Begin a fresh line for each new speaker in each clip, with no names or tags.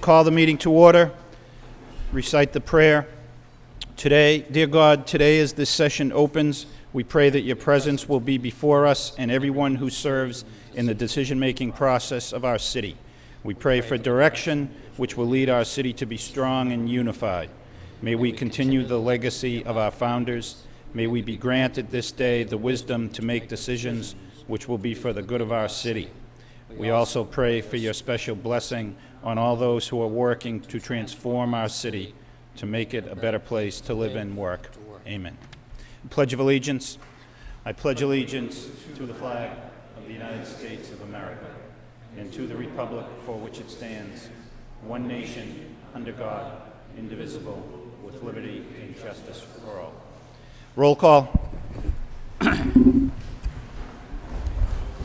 Call the meeting to order. Recite the prayer. Today, dear God, today as this session opens, we pray that your presence will be before us and everyone who serves in the decision-making process of our city. We pray for direction which will lead our city to be strong and unified. May we continue the legacy of our founders. May we be granted this day the wisdom to make decisions which will be for the good of our city. We also pray for your special blessing on all those who are working to transform our city, to make it a better place to live and work. Amen. Pledge of Allegiance. I pledge allegiance to the flag of the United States of America and to the republic for which it stands, one nation, under God, indivisible, with liberty and justice for all. Roll call.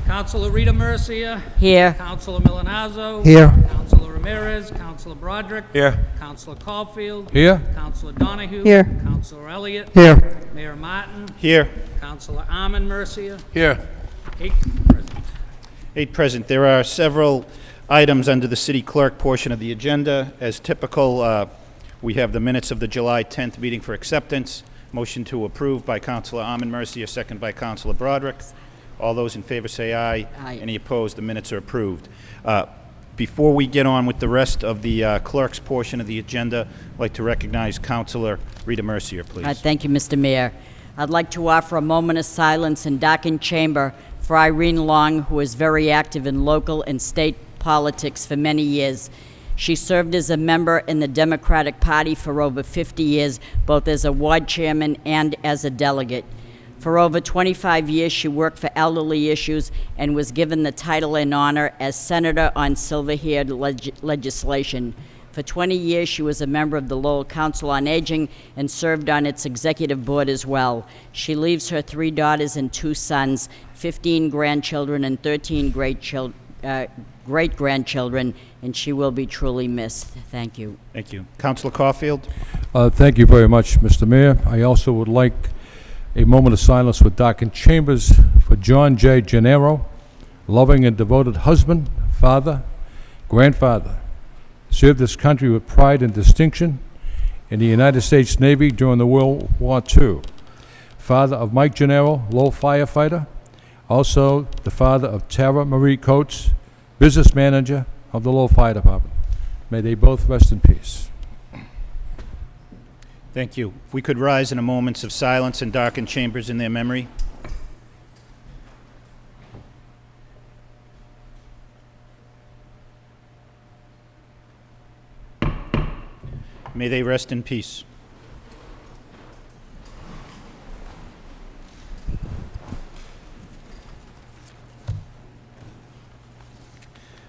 Councilor Rita Murcia.
Here.
Councilor Milanazzo.
Here.
Councilor Ramirez. Councilor Broderick.
Here.
Councilor Caulfield.
Here.
Councilor Donahue.
Here.
Councilor Elliott.
Here.
Mayor Martin.
Here.
Councilor Armin Murcia.
Here.
8 present.
8 present. There are several items under the city clerk portion of the agenda. As typical, we have the minutes of the July 10th meeting for acceptance. Motion to approve by Councilor Armin Murcia, second by Councilor Broderick. All those in favor say aye.
Aye.
Any opposed? The minutes are approved. Before we get on with the rest of the clerk's portion of the agenda, I'd like to recognize Councilor Rita Mercier, please.
Thank you, Mr. Mayor. I'd like to offer a moment of silence in darkened chamber for Irene Long, who was very active in local and state politics for many years. She served as a member in the Democratic Party for over 50 years, both as a ward chairman and as a delegate. For over 25 years, she worked for elderly issues and was given the title and honor as Senator on Silver-Haired legislation. For 20 years, she was a member of the Lowell Council on Aging and served on its executive board as well. She leaves her 3 daughters and 2 sons, 15 grandchildren, and 13 great-grandchildren, and she will be truly missed. Thank you.
Thank you. Councilor Caulfield?
Thank you very much, Mr. Mayor. I also would like a moment of silence with darkened chambers for John J. Gennaro, loving and devoted husband, father, grandfather. Served this country with pride and distinction in the United States Navy during the World War II. Father of Mike Gennaro, Lowell firefighter. Also the father of Tara Marie Coates, business manager of the Lowell Fire Department. May they both rest in peace.
Thank you. If we could rise in a moments of silence and darken chambers in their memory. May they rest in peace.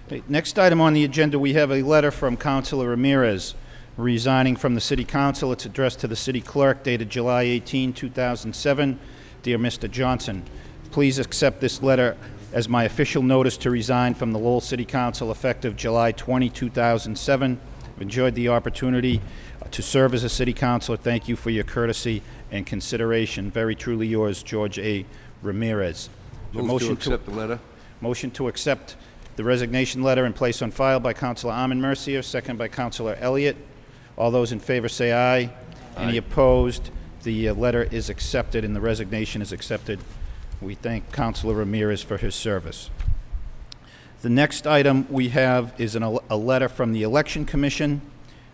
Okay, next item on the agenda, we have a letter from Councilor Ramirez resigning from the City Council. It's addressed to the City Clerk, dated July 18, 2007. Dear Mr. Johnson, please accept this letter as my official notice to resign from the Lowell City Council effective July 20, 2007. I've enjoyed the opportunity to serve as a City Councilor. Thank you for your courtesy and consideration. Very truly yours, George A. Ramirez.
Move to accept the letter.
Motion to accept the resignation letter and place on file by Councilor Armin Mercier, second by Councilor Elliott. All those in favor say aye.
Aye.
Any opposed? The letter is accepted and the resignation is accepted. We thank Councilor Ramirez for his service. The next item we have is a letter from the Election Commission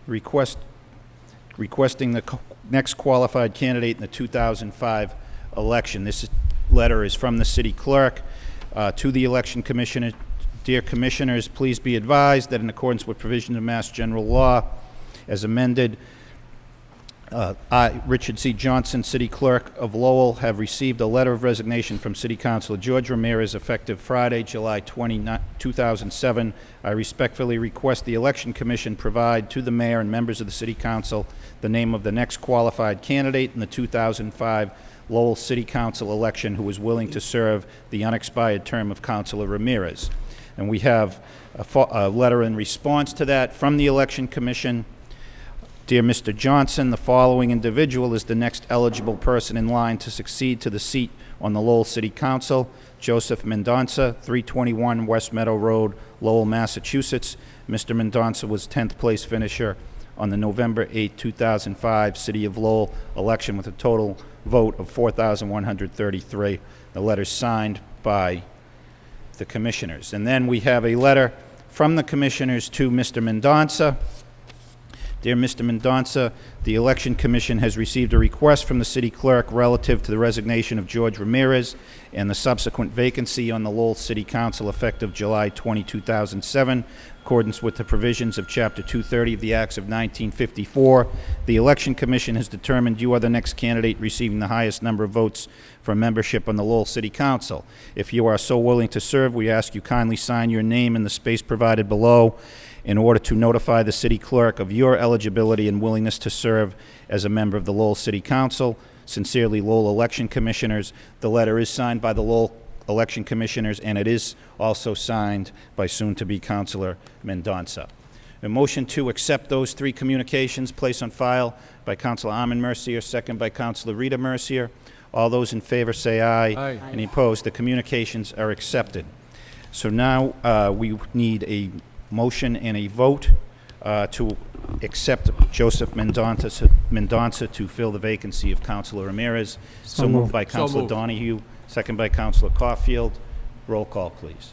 requesting the next qualified candidate in the 2005 election. This letter is from the City Clerk to the Election Commission. Dear Commissioners, please be advised that in accordance with provisions of Mass General Law, as amended, I, Richard C. Johnson, City Clerk of Lowell, have received a letter of resignation from City Councilor George Ramirez effective Friday, July 20, 2007. I respectfully request the Election Commission provide to the Mayor and members of the City Council the name of the next qualified candidate in the 2005 Lowell City Council election who is willing to serve the unexpired term of Councilor Ramirez. And we have a letter in response to that from the Election Commission. Dear Mr. Johnson, the following individual is the next eligible person in line to succeed to the seat on the Lowell City Council. Joseph Mendonça, 321 West Meadow Road, Lowell, Massachusetts. Mr. Mendonça was 10th place finisher on the November 8, 2005 City of Lowell election with a total vote of 4,133. The letter's signed by the commissioners. And then we have a letter from the commissioners to Mr. Mendonça. Dear Mr. Mendonça, the Election Commission has received a request from the city clerk relative to the resignation of George Ramirez and the subsequent vacancy on the Lowell City Council effective July 20, 2007. In accordance with the provisions of Chapter 230 of the Acts of 1954, the Election Commission has determined you are the next candidate receiving the highest number of votes for membership on the Lowell City Council. If you are so willing to serve, we ask you kindly sign your name in the space provided below in order to notify the city clerk of your eligibility and willingness to serve as a member of the Lowell City Council. Sincerely, Lowell Election Commissioners. The letter is signed by the Lowell Election Commissioners, and it is also signed by soon-to-be Councilor Mendonça. A motion to accept those three communications placed on file by Councilor Armin Mercier, second by Councilor Rita Mercier. All those in favor say aye.
Aye.
Any opposed? The communications are accepted. So now we need a motion and a vote to accept Joseph Mendonça to fill the vacancy of Councilor Ramirez. So moved by Councilor
moved.
Donahue, second by Councilor Caulfield. Roll call, please.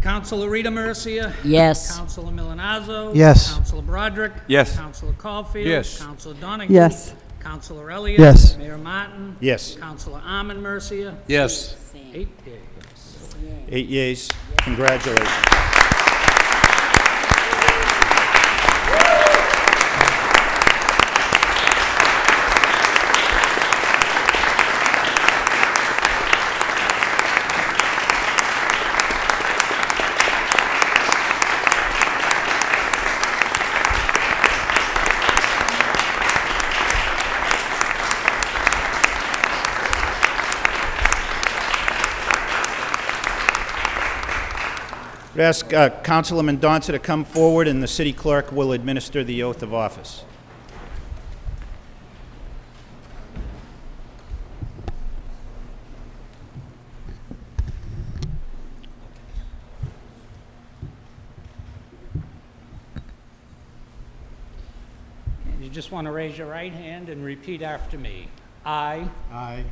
Councilor Rita Mercia.
Yes.
Councilor Milonazo.
Yes.
Councilor Broderick.
Yes.
Councilor Caulfield.
Yes.
Councilor Donahue.
Yes.
Councilor Elliott.
Yes.
Mayor Martin.
Yes.
Councilor Armin Mercia.
Yes.
8 yeas.
8 yeas. Congratulations. I'd ask Councilor Mendonça to come forward, and the city clerk will administer the oath of office.
You just want to raise your right hand and repeat after me. I
I,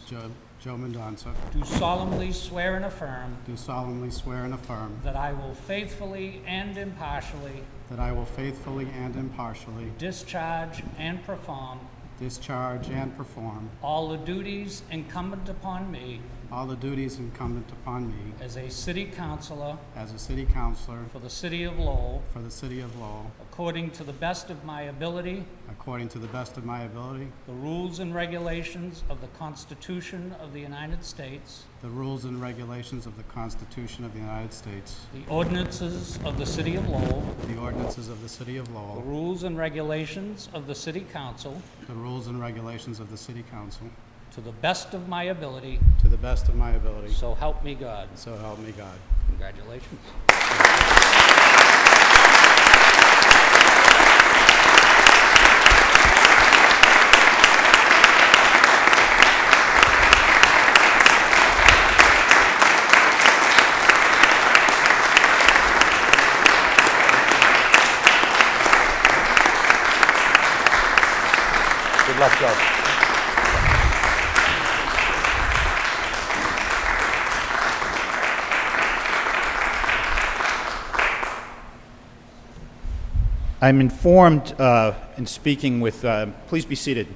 Joe Mendonça,
do solemnly swear and affirm
do solemnly swear and affirm
that I will faithfully and impartially
that I will faithfully and impartially
discharge and perform
discharge and perform
all the duties incumbent upon me
all the duties incumbent upon me
as a city councilor
as a city councilor
for the city of Lowell,
for the city of Lowell,
according to the best of my ability,
according to the best of my ability,
the rules and regulations of the Constitution of the United States,
the rules and regulations of the Constitution of the United States,
the ordinances of the city of Lowell,
the ordinances of the city of
the
Lowell,
rules and regulations of the city council,
the rules and regulations of the city council,
to the best of my ability,
to the best of my ability.
so help me God.
So help me God.
Congratulations.
Good luck, Joe.
I'm informed in speaking with, please be seated,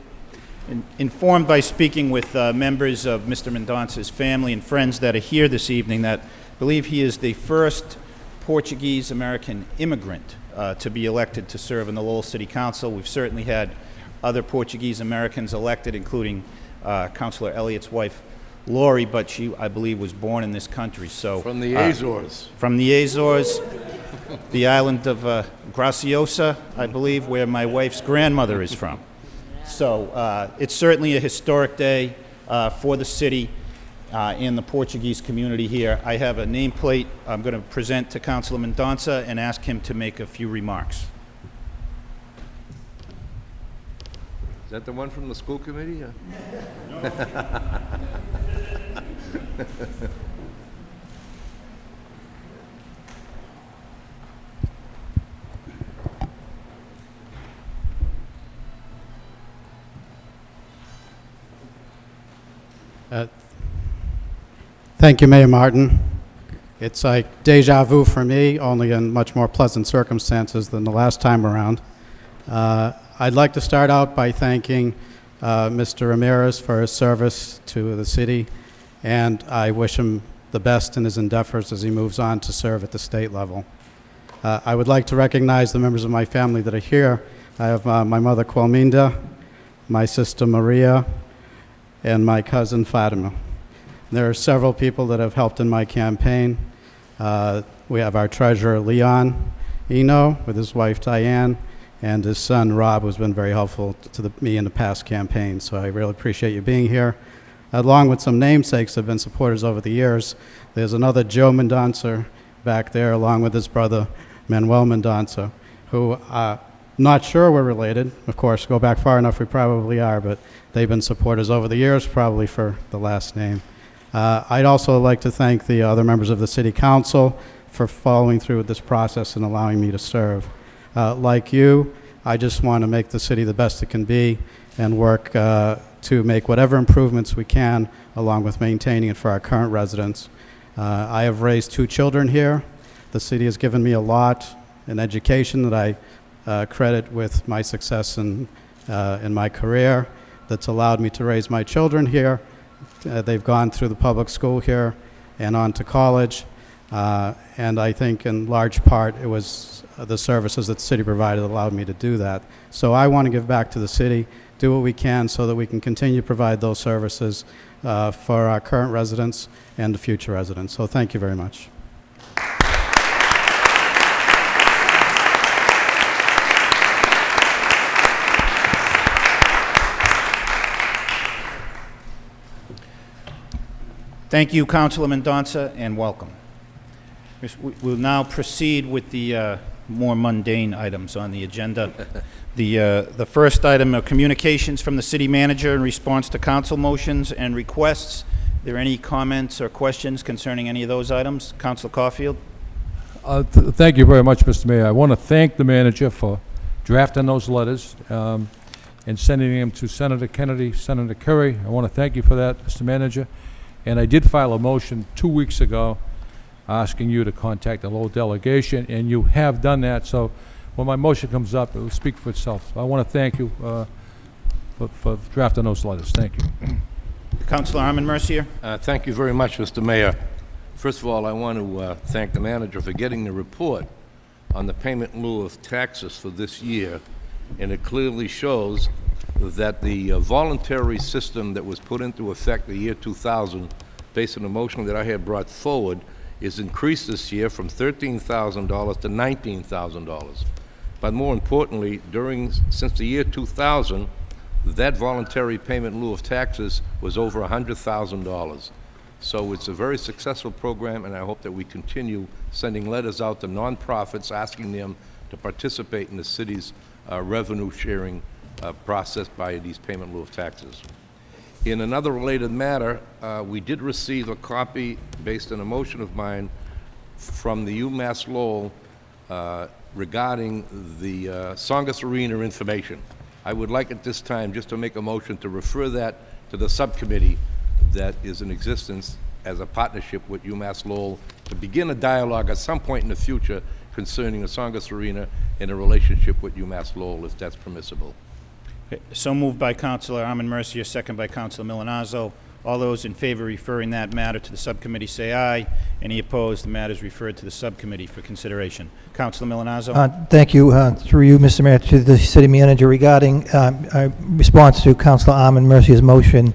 informed by speaking with members of Mr. Mendonça's family and friends that are here this evening that I believe he is the first Portuguese-American immigrant to be elected to serve in the Lowell City Council. We've certainly had other Portuguese-Americans elected, including Councilor Elliott's wife, Lori, but she, I believe, was born in this country. So
From the Azores.
from the Azores, the island of Graciosa, I believe, where my wife's grandmother is from. So it's certainly a historic day for the city and the Portuguese community here. I have a nameplate I'm going to present to Councilor Mendonça and ask him to make a few remarks.
that the one from the school committee?
Thank you, Mayor Martin. It's like deja vu for me, only in much more pleasant circumstances than the last time around. I'd like to start out by thanking Mr. Ramirez for his service to the city, and I wish him the best in his endeavors as he moves on to serve at the state level. I would like to recognize the members of my family that are here. I have my mother, Qualminda, my sister, Maria, and my cousin, Fatima. There are several people that have helped in my campaign. We have our treasurer, Leon Eno, with his wife, Diane, and his son, Rob, who's been very helpful to me in the past campaign. So I really appreciate you being here. Along with some namesakes that have been supporters over the years, there's another Joe Mendonça back there, along with his brother, Manuel Mendonça, who not sure we're related. Of course, go back far enough, we probably are, but they've been supporters over the years, probably for the last name. I'd also like to thank the other members of the City Council for following through with this process and allowing me to serve. Like you, I just want to make the city the best it can be and work to make whatever improvements we can, along with maintaining it for our current residents. I have raised 2 children here. The city has given me a lot in education that I credit with my success in my career that's allowed me to raise my children here. They've gone through the public school here and on to college, and I think in large part it was the services that the city provided that allowed me to do that. So I want to give back to the city, do what we can so that we can continue to provide those services for our current residents and the future residents. So thank you very much.
Thank you, Councilor Mendonça, and welcome. We'll now proceed with the more mundane items on the agenda. The first item are communications from the city manager in response to council motions and requests. Are there any comments or questions concerning any of those items? Councilor Caulfield?
Thank you very much, Mr. Mayor. I want to thank the manager for drafting those letters and sending them to Senator Kennedy, Senator Curry. I want to thank you for that, Mr. Manager. And I did file a motion 2 weeks ago asking you to contact the Lowell delegation, and you have done that. So when my motion comes up, it will speak for itself. So I want to thank you for drafting those letters. Thank you.
Councilor Armin Mercier?
Thank you very much, Mr. Mayor. First of all, I want to thank the manager for getting the report on the payment in lieu of taxes for this year, and it clearly shows that the voluntary system that was put into effect the year 2000, based on the motion that I had brought forward, is increased this year from $13,000 to $19,000. But more importantly, since the year 2000, that voluntary payment in lieu of taxes was over $100,000. So it's a very successful program, and I hope that we continue sending letters out to nonprofits asking them to participate in the city's revenue sharing process by these payment in lieu of taxes. In another related matter, we did receive a copy based on a motion of mine from the UMass Lowell regarding the Tsongas Arena information. I would like at this time just to make a motion to refer that to the subcommittee that is in existence as a partnership with UMass Lowell to begin a dialogue at some point in the future concerning the Tsongas Arena and a relationship with UMass Lowell, if that's permissible.
So moved by Councilor Armin Mercier, second by Councilor Milanazzo. All those in favor of referring that matter to the subcommittee say aye. Any opposed, the matter is referred to the subcommittee for consideration. Councilor Milanazzo?
Thank you. Through you, Mr. Mayor, to the city manager regarding response to Councilor Armin Mercier's motion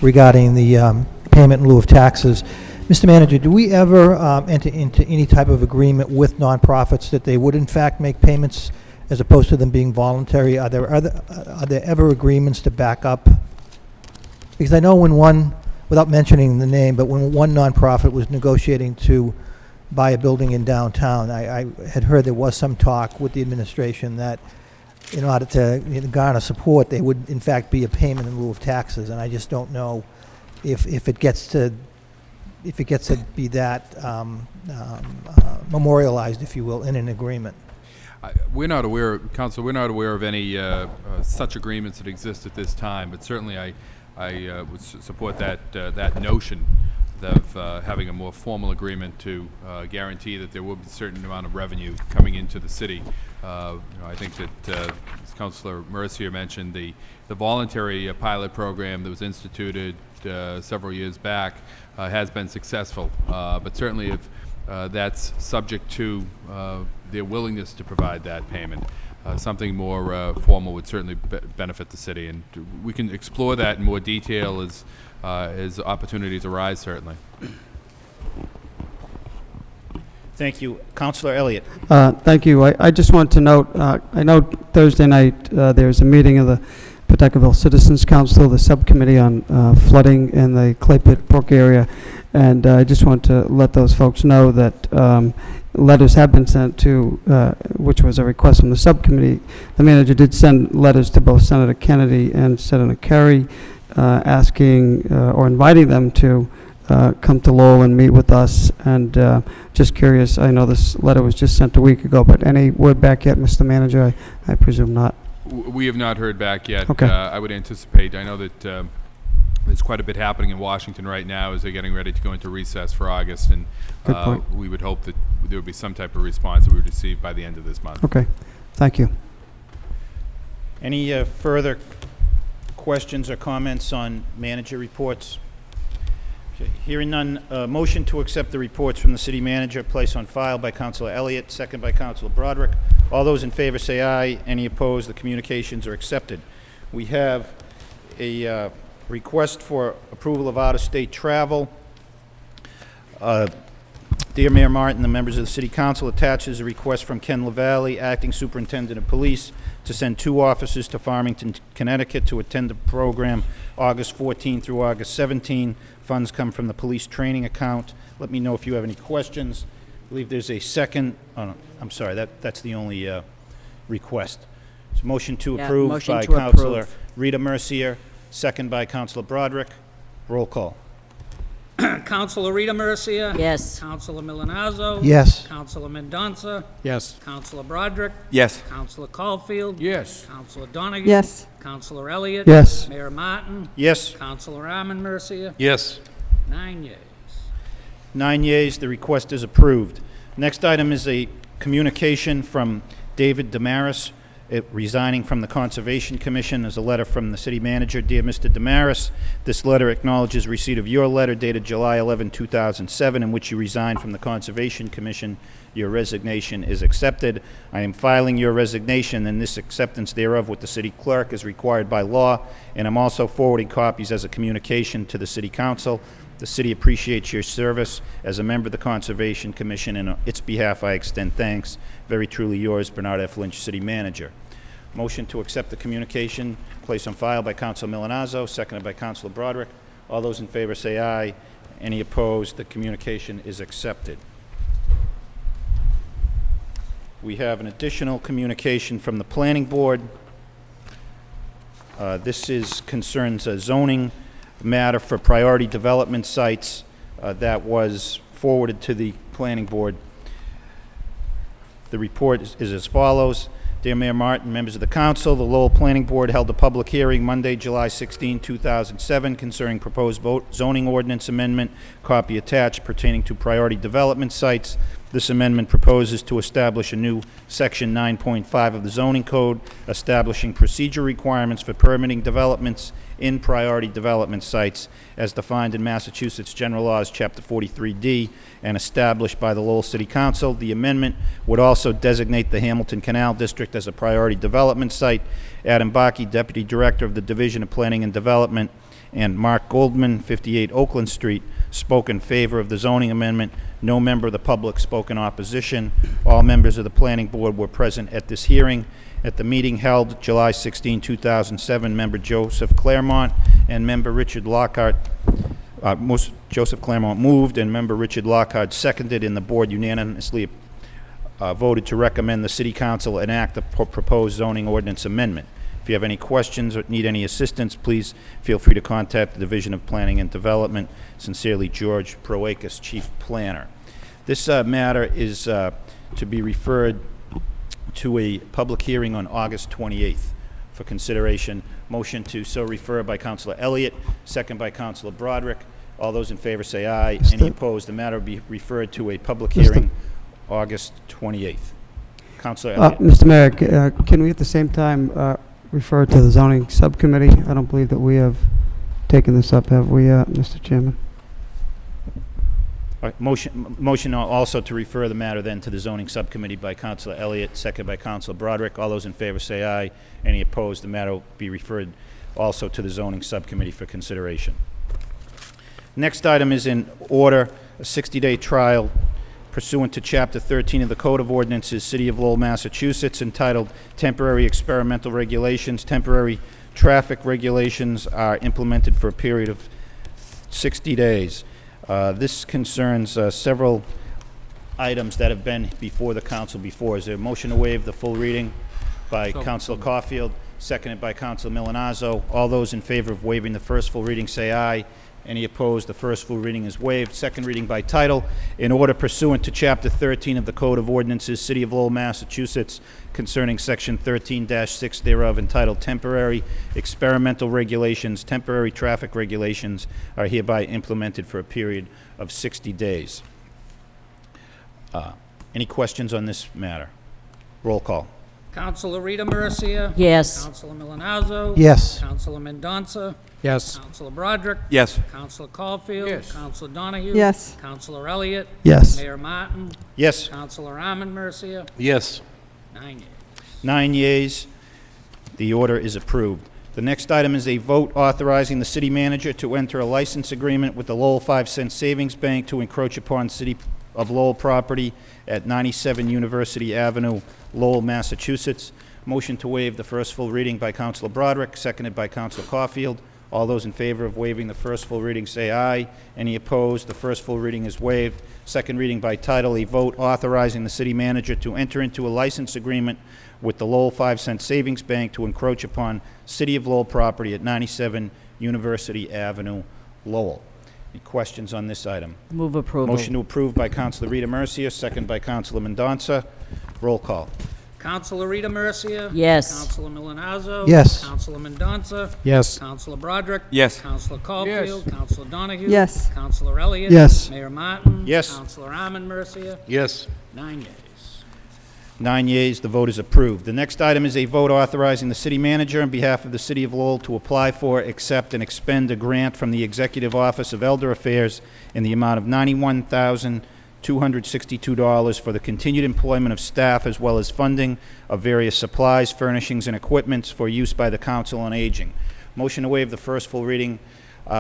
regarding the payment in lieu of taxes. Mr. Manager, do we ever enter into any type of agreement with nonprofits that they would in fact make payments as opposed to them being voluntary? Are there ever agreements to back up? Because I know when one, without mentioning the name, but when one nonprofit was negotiating to buy a building in downtown, I had heard there was some talk with the administration that in order to garner support, there would in fact be a payment in lieu of taxes, and I just don't know if it gets to be that memorialized, if you will, in an agreement.
We're not aware, Council, we're not aware of any such agreements that exist at this time, but certainly I would support that notion of having a more formal agreement to guarantee that there will be a certain amount of revenue coming into the city. I think that, as Councilor Mercier mentioned, the voluntary pilot program that was instituted several years back has been successful, but certainly if that's subject to their willingness to provide that payment. Something more formal would certainly benefit the city, and we can explore that in more detail as opportunities arise, certainly.
Thank you. Councilor Elliott.
Thank you. I just want to note, I know Thursday night there's a meeting of the Pawtuckaville Citizens Council, the subcommittee on flooding in the Clay Pit Brook area, and I just want to let those folks know that letters have been sent to, which was a request from the subcommittee. The manager did send letters to both Senator Kennedy and Senator Kerry asking or inviting them to come to Lowell and meet with us. And just curious, I know this letter was just sent a week ago, but any word back yet, Mr. Manager? I presume not.
We have not heard back yet.
Okay.
I would anticipate, I know that there's quite a bit happening in Washington right now as they're getting ready to go into recess for August, and
Good point.
we would hope that there would be some type of response that we would receive by the end of this month.
Okay. Thank you.
Any further questions or comments on manager reports? Okay. Hearing none, motion to accept the reports from the city manager, placed on file by Councilor Elliott, second by Councilor Broderick. All those in favor say aye. Any opposed? The communications are accepted. We have a request for approval of out-of-state travel. Dear Mayor Martin, the members of the City Council, attaches a request from Ken LaValle, Acting Superintendent of Police, to send 2 officers to Farmington, Connecticut to attend the program August 14 through August 17. Funds come from the police training account. Let me know if you have any questions. I believe there's a second. Oh, no, I'm sorry, that's the only request. So motion to approve
motion
by
to
Councilor
approve.
Rita Mercier, second by Councilor Broderick. Roll call.
Councilor Rita Mercia.
Yes.
Councilor Milonazo.
Yes.
Councilor Mendonça.
Yes.
Councilor Broderick.
Yes.
Councilor Caulfield.
Yes.
Councilor Donegan.
Yes.
Councilor Elliott.
Yes.
Mayor Martin.
Yes.
Councilor Armin Mercia.
Yes.
9 yeas.
9 yeas, the request is approved. Next item is a communication from David Damaris, resigning from the Conservation Commission. As a letter from the city manager. Dear Mr. Damaris, this letter acknowledges receipt of your letter dated July 11, 2007, in which you resigned from the Conservation Commission. Your resignation is accepted. I am filing your resignation and this acceptance thereof with the city clerk as required by law, and I'm also forwarding copies as a communication to the city council. The city appreciates your service as a member of the Conservation Commission, and on its behalf I extend thanks. Very truly yours, Bernard F. Lynch, City Manager. Motion to accept the communication, placed on file by Councilor Milonazo, seconded by Councilor Broderick. All those in favor say aye. Any opposed? The communication is accepted. We have an additional communication from the Planning Board. This concerns a zoning matter for priority development sites that was forwarded to the Planning Board. The report is as follows. Dear Mayor Martin, members of the council, the Lowell Planning Board held a public hearing Monday, July 16, 2007 concerning proposed zoning ordinance amendment, copy attached, pertaining to priority development sites. This amendment proposes to establish a new Section 9.5 of the zoning code, establishing procedure requirements for permitting developments in priority development sites as defined in Massachusetts General Laws, Chapter 43D, and established by the Lowell City Council. The amendment would also designate the Hamilton Canal District as a priority development site. Adam Bakke, Deputy Director of the Division of Planning and Development, and Mark Goldman, 58 Oakland Street, spoke in favor of the zoning amendment. No member of the public spoke in opposition. All members of the Planning Board were present at this hearing. At the meeting held July 16, 2007, member Joseph Claremont and member Richard Lockhart, Joseph Claremont moved and member Richard Lockhart seconded, and the board unanimously voted to recommend the City Council enact the proposed zoning ordinance amendment. If you have any questions or need any assistance, please feel free to contact the Division of Planning and Development. Sincerely, George Proakis, Chief Planner. This matter is to be referred to a public hearing on August 28th for consideration. Motion to so refer by Councilor Elliott, second by Councilor Broderick. All those in favor say aye. Any opposed? The matter will be referred to a public hearing August 28th. Councilor Elliott.
Mr. Mayor, can we at the same time refer to the zoning subcommittee? I don't believe that we have taken this up, have we, Mr. Chairman?
All right, motion also to refer the matter then to the zoning subcommittee by Councilor Elliott, second by Councilor Broderick. All those in favor say aye. Any opposed? The matter will be referred also to the zoning subcommittee for consideration. Next item is in order, a 60-day trial pursuant to Chapter 13 of the Code of Ordinances, City of Lowell, Massachusetts, entitled Temporary Experimental Regulations. Temporary traffic regulations are implemented for a period of 60 days. This concerns several items that have been before the council before. Is there a motion to waive the full reading by Councilor Caulfield, seconded by Councilor Milonazo? All those in favor of waiving the first full reading say aye. Any opposed? The first full reading is waived. Second reading by title. In order pursuant to Chapter 13 of the Code of Ordinances, City of Lowell, Massachusetts, concerning Section 13-6 thereof, entitled Temporary Experimental Regulations. Temporary traffic regulations are hereby implemented for a period of 60 days. Any questions on this matter? Roll call.
Councilor Rita Mercia.
Yes.
Councilor Milonazo.
Yes.
Councilor Mendonça.
Yes.
Councilor Broderick.
Yes.
Councilor Caulfield.
Yes.
Councilor Donahue.
Yes.
Councilor Elliott.
Yes.
Mayor Martin.
Yes.
Councilor Arman Mercia.
Yes.
9 yeas.
9 yeas. The order is approved. The next item is a vote authorizing the city manager to enter a license agreement with the Lowell 5-cent Savings Bank to encroach upon City of Lowell property at 97 University Avenue, Lowell, Massachusetts. Motion to waive the first full reading by Councilor Broderick, seconded by Councilor Caulfield. All those in favor of waiving the first full reading say aye. Any opposed? The first full reading is waived. Second reading by title, a vote authorizing the city manager to enter into a license agreement with the Lowell 5-cent Savings Bank to encroach upon City of Lowell property at 97 University Avenue, Lowell. Any questions on this item?
Move approval.
Motion to approve by Councilor Rita Mercia, second by Councilor Mendonça. Roll call.
Councilor Rita Mercia.
Yes.
Councilor Milonazo.
Yes.
Councilor Mendonça.
Yes.
Councilor Broderick.
Yes.
Councilor Caulfield.
Yes.
Councilor Donahue.
Yes.
Councilor Elliott.
Yes.
Mayor Martin.
Yes.
Councilor Arman Mercia.
Yes.
9 yeas.
9 yeas, the vote is approved. The next item is a vote authorizing the city manager on behalf of the City of Lowell to apply for, accept, and expend a grant from the Executive Office of Elder Affairs in the amount of $91,262 for the continued employment of staff as well as funding of various supplies, furnishings, and equipment for use by the Council on Aging. Motion to waive the first full reading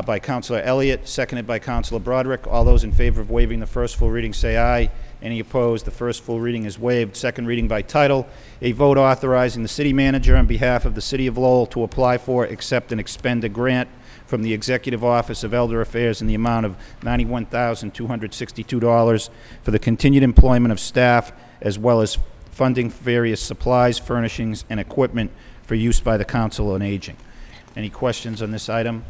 by Councilor Elliott, seconded by Councilor Broderick. All those in favor of waiving the first full reading say aye. Any opposed? The first full reading is waived. Second reading by title, a vote authorizing the city manager on behalf of the City of Lowell to apply for, accept, and expend a grant from the Executive Office of Elder Affairs in the amount of $91,262 for the continued employment of staff as well as funding various supplies, furnishings, and equipment for use by the Council on Aging. Any questions on this item?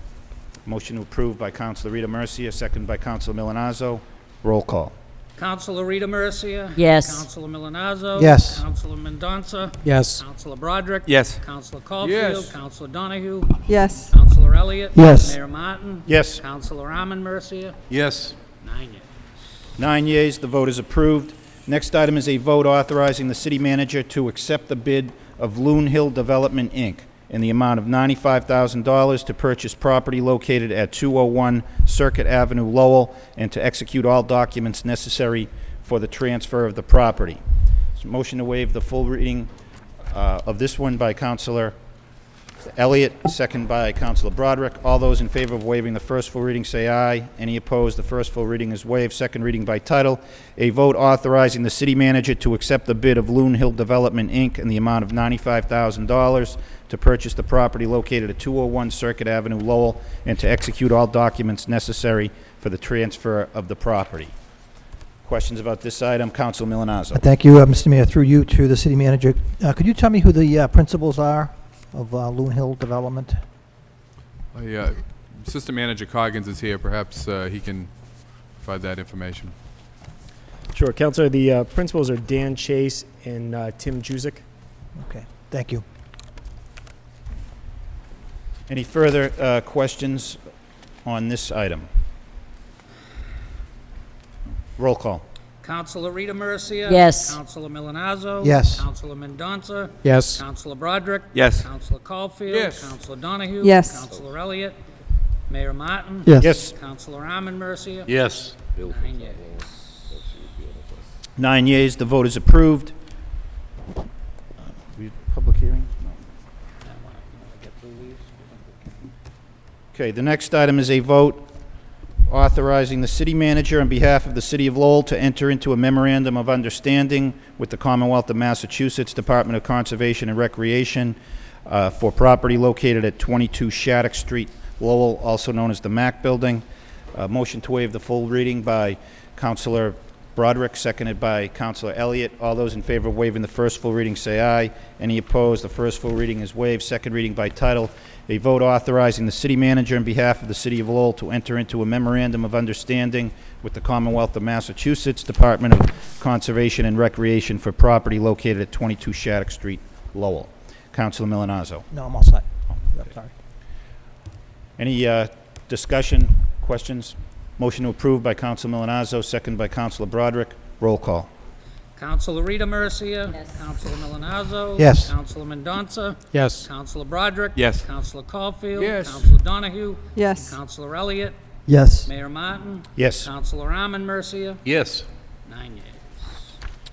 Motion to approve by Councilor Rita Mercia, second by Councilor Milonazo. Roll call.
Councilor Rita Mercia.
Yes.
Councilor Milonazo.
Yes.
Councilor Mendonça.
Yes.
Councilor Broderick.
Yes.
Councilor Caulfield.
Yes.
Councilor Donahue.
Yes.
Councilor Elliott.
Yes.
Mayor Martin.
Yes.
Councilor Arman Mercia.
Yes.
9 yeas.
9 yeas, the vote is approved. Next item is a vote authorizing the city manager to accept the bid of Loon Hill Development, Inc. in the amount of $95,000 to purchase property located at 201 Circuit Avenue, Lowell, and to execute all documents necessary for the transfer of the property. So motion to waive the full reading of this one by Councilor Elliott, second by Councilor Broderick. All those in favor of waiving the first full reading say aye. Any opposed? The first full reading is waived. Second reading by title, a vote authorizing the city manager to accept the bid of Loon Hill Development, Inc. in the amount of $95,000 to purchase the property located at 201 Circuit Avenue, Lowell, and to execute all documents necessary for the transfer of the property. Questions about this item? Council Milonazo.
Thank you, Mr. Mayor. Through you to the city manager, could you tell me who the principals are of Loon Hill Development?
Assistant Manager Coggins is here. Perhaps he can provide that information.
Sure, Counselor. The principals are Dan Chase and Tim Juzik.
Okay, thank you.
Any further questions on this item? Roll call.
Councilor Rita Mercia.
Yes.
Councilor Milonazo.
Yes.
Councilor Mendonça.
Yes.
Councilor Broderick.
Yes.
Councilor Caulfield.
Yes.
Councilor Donahue.
Yes.
Councilor Elliott. Mayor Martin.
Yes.
Yes.
Councilor Arman Mercia.
Yes.
9 yeas.
9 yeas, the vote is approved. Public hearing? Okay, the next item is a vote authorizing the city manager on behalf of the city of Lowell to enter into a memorandum of understanding with the Commonwealth of Massachusetts Department of Conservation and Recreation for property located at 22 Shattuck Street, Lowell, also known as the Mac Building. Motion to waive the full reading by Councilor Broderick, seconded by Councilor Elliott. All those in favor of waiving the first full reading say aye. Any opposed? The first full reading is waived. Second reading by title. A vote authorizing the city manager on behalf of the city of Lowell to enter into a memorandum of understanding with the Commonwealth of Massachusetts Department of Conservation and Recreation for property located at 22 Shattuck Street, Lowell. Councilor Milonazo.
No, I'm all set. Yep, sorry.
Any discussion, questions? Motion to approve by Councilor Milonazo, second by Councilor Broderick. Roll call.
Councilor Rita Mercia.
Yes.
Councilor Milonazo.
Yes.
Councilor Mendonça.
Yes.
Councilor Broderick.
Yes.
Councilor Caulfield.
Yes.
Councilor Donahue.
Yes.
Councilor Elliott.
Yes.
Mayor Martin.
Yes.
Councilor Arman Mercia.
Yes.
9 yeas.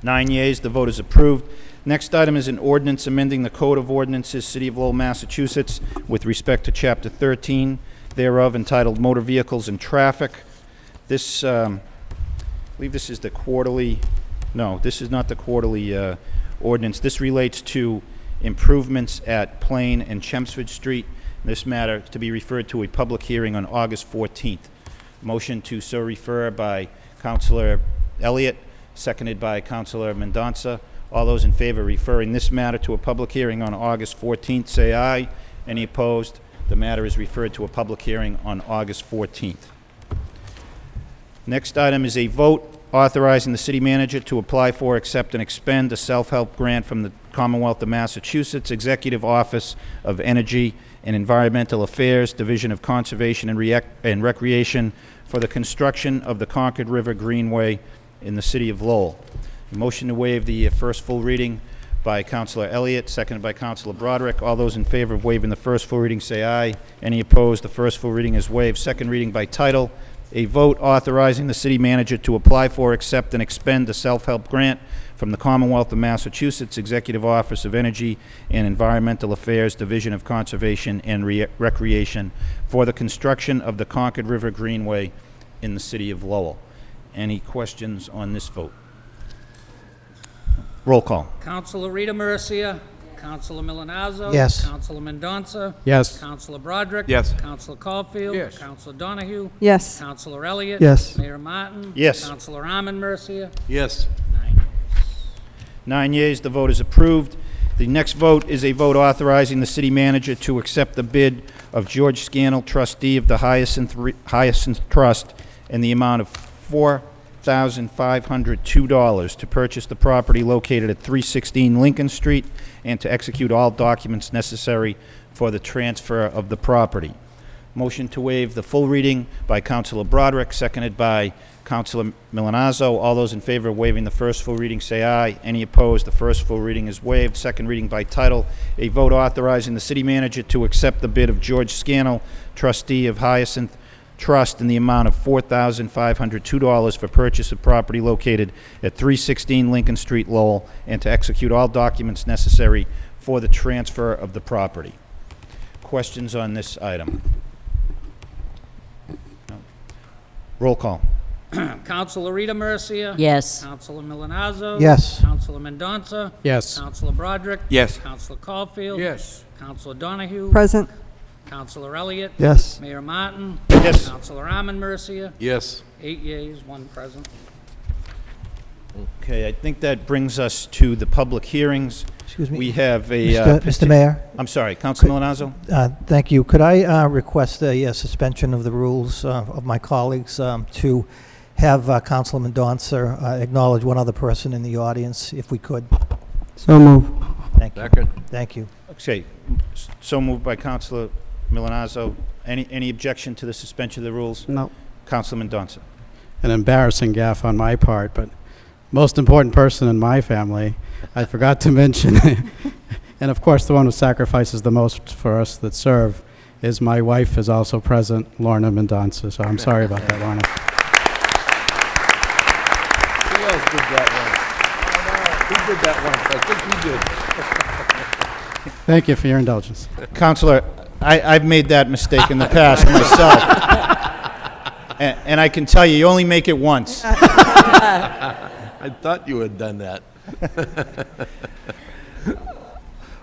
9 yeas, the vote is approved. Next item is an ordinance amending the Code of Ordinances, City of Lowell, Massachusetts, with respect to Chapter 13 thereof, entitled Motor Vehicles and Traffic. This, I believe this is the quarterly, no, this is not the quarterly ordinance. This relates to improvements at Plain and Chelmsford Street. This matter to be referred to a public hearing on August 14th. Motion to so refer by Councilor Elliott, seconded by Councilor Mendonça. All those in favor of referring this matter to a public hearing on August 14th, say aye. Any opposed? The matter is referred to a public hearing on August 14th. Next item is a vote authorizing the city manager to apply for, accept, and expend a self-help grant from the Commonwealth of Massachusetts Executive Office of Energy and Environmental Affairs, Division of Conservation and Recreation for the construction of the Concord River Greenway in the city of Lowell. A motion to waive the first full reading by Councilor Elliott, seconded by Councilor Broderick. All those in favor of waiving the first full reading say aye. Any opposed? The first full reading is waived. Second reading by title. A vote authorizing the city manager to apply for, accept, and expend a self-help grant from the Commonwealth of Massachusetts Executive Office of Energy and Environmental Affairs, Division of Conservation and Recreation for the construction of the Concord River Greenway in the city of Lowell. Any questions on this vote? Roll call.
Councilor Rita Mercia. Councilor Milonazo.
Yes.
Councilor Mendonça.
Yes.
Councilor Broderick.
Yes.
Councilor Caulfield.
Yes.
Councilor Donahue.
Yes.
Councilor Elliott.
Yes.
Mayor Martin.
Yes.
Councilor Arman Mercia.
Yes.
9 yeas.
9 yeas, the vote is approved. The next vote is a vote authorizing the city manager to accept the bid of George Scannell, trustee of the Hyacinth Trust, in the amount of $4,502 to purchase the property located at 316 Lincoln Street and to execute all documents necessary for the transfer of the property. Motion to waive the full reading by Councilor Broderick, seconded by Councilor Milonazo. All those in favor of waiving the first full reading say aye. Any opposed? The first full reading is waived. Second reading by title. A vote authorizing the city manager to accept the bid of George Scannell, trustee of Hyacinth Trust, in the amount of $4,502 for purchase of property located at 316 Lincoln Street, Lowell, and to execute all documents necessary for the transfer of the property. Questions on this item? No. Roll call.
Councilor Rita Mercia.
Yes.
Councilor Milonazo.
Yes.
Councilor Mendonça.
Yes.
Councilor Broderick.
Yes.
Councilor Caulfield.
Yes.
Councilor Donahue.
Present.
Councilor Elliott.
Yes.
Mayor Martin.
Yes.
Councilor Arman Mercia.
Yes.
8 yeas, 1 present.
Okay, I think that brings us to the public hearings.
Excuse me.
We have a...
Mr. Mayor?
I'm sorry, Councilor Milanazzo?
Thank you. Could I request a suspension of the rules of my colleagues to have Councilor Mendonça acknowledge one other person in the audience, if we could?
So move.
Thank you.
Second.
Thank you.
Okay, so moved by Councilor Milanazzo. Any objection to the suspension of the rules?
No.
Councilor Mendonça?
An embarrassing gaffe on my part, but most important person in my family, I forgot to mention, and of course the one who sacrifices the most for us that serve, is my wife is also present, Lorna Mendonça, so I'm sorry about that, Lorna.
Who else did that once? Who did that once? I think you did.
Thank you for your indulgence.
Councilor, I've made that mistake in the past myself. And I can tell you, you only make it once.
I thought you had done that.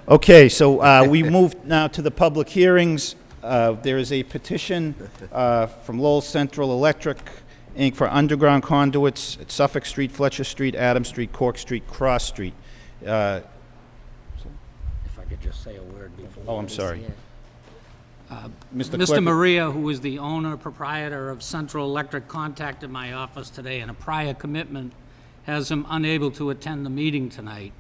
Okay, so we move now to the public hearings. There is a petition from Lowell Central Electric, Inc. for underground conduits at Suffolk Street, Fletcher Street, Adams Street, Cork Street, Cross Street.
If I could just say a word before.
Oh, I'm sorry. Mr.
Mr.
Clerk-
Maria, who is the owner, proprietor of Central Electric, contacted my office today, and a prior commitment has him unable to attend the meeting tonight.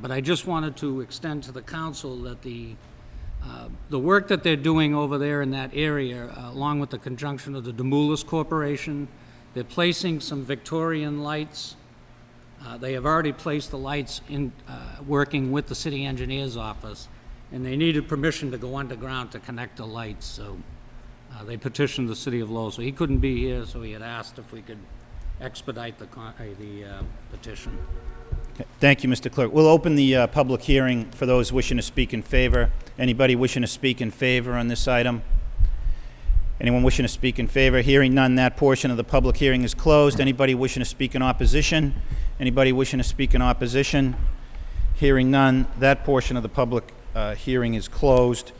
But I just wanted to extend to the council that the work that they're doing over there in that area, along with the conjunction of the Demoulas Corporation, they're placing some Victorian lights. They have already placed the lights in, working with the city engineer's office, and they needed permission to go underground to connect the lights, so they petitioned the city of Lowell. So he couldn't be here, so he had asked if we could expedite the petition.
Okay, thank you, Mr. Clerk. We'll open the public hearing for those wishing to speak in favor. Anybody wishing to speak in favor on this item? Anyone wishing to speak in favor? Hearing none, that portion of the public hearing is closed. Anybody wishing to speak in opposition? Anybody wishing to speak in opposition? Hearing none, that portion of the public hearing is closed.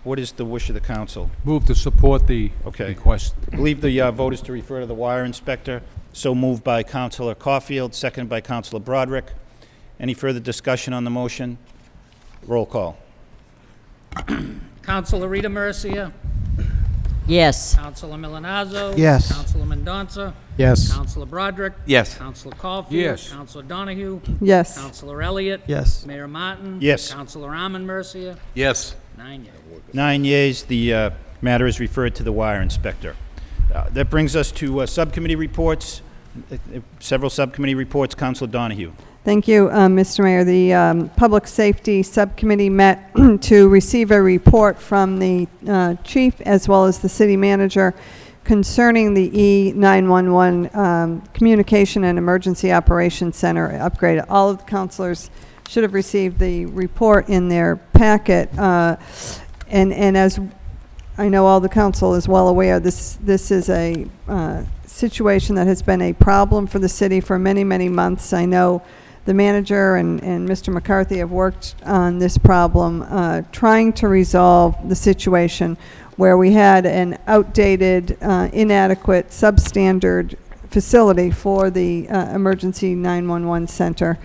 What is the wish of the council?
Move to support the
Okay.
request.
I believe the vote is to refer to the wire inspector. So moved by Councilor Caulfield, seconded by Councilor Broderick. Any further discussion on the motion? Roll call.
Councilor Rita Mercia,
Yes.
Councilor Milanazzo.
Yes.
Councilor Mendonça.
Yes.
Councilor Broderick.
Yes.
Councilor Caulfield.
Yes.
Councilor Donahue.
Yes.
Councilor Elliott.
Yes.
Mayor Martin.
Yes.
Councilor Armin Mercia.
Yes.
9 yeas.
9 yeas, the matter is referred to the wire inspector. That brings us to subcommittee reports. Several subcommittee reports. Councilor Donahue.
Thank you, Mr. Mayor. The Public Safety Subcommittee met to receive a report from the chief as well as the city manager concerning the E911 Communication and Emergency Operations Center upgrade. All of the councilors should have received the report in their packet. And as I know all the council is well aware, this is a situation that has been a problem for the city for many, many months. I know the manager and Mr. McCarthy have worked on this problem, trying to resolve the situation where we had an outdated, inadequate, substandard facility for the emergency 911 center,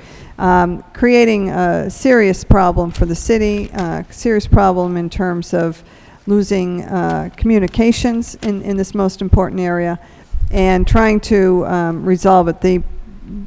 creating a serious problem for the city, serious problem in terms of losing communications in this most important area, and trying to resolve it.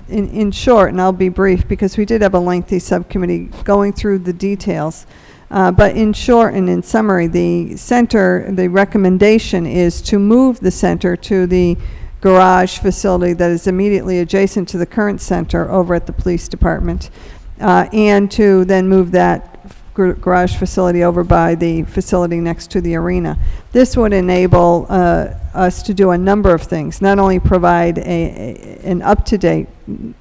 In short, and I'll be brief because we did have a lengthy subcommittee going through the details, but in short and in summary, the recommendation is to move the center to the garage facility that is immediately adjacent to the current center over at the police department, and to then move that garage facility over by the facility next to the arena. This would enable us to do a number of things, not only provide an up-to-date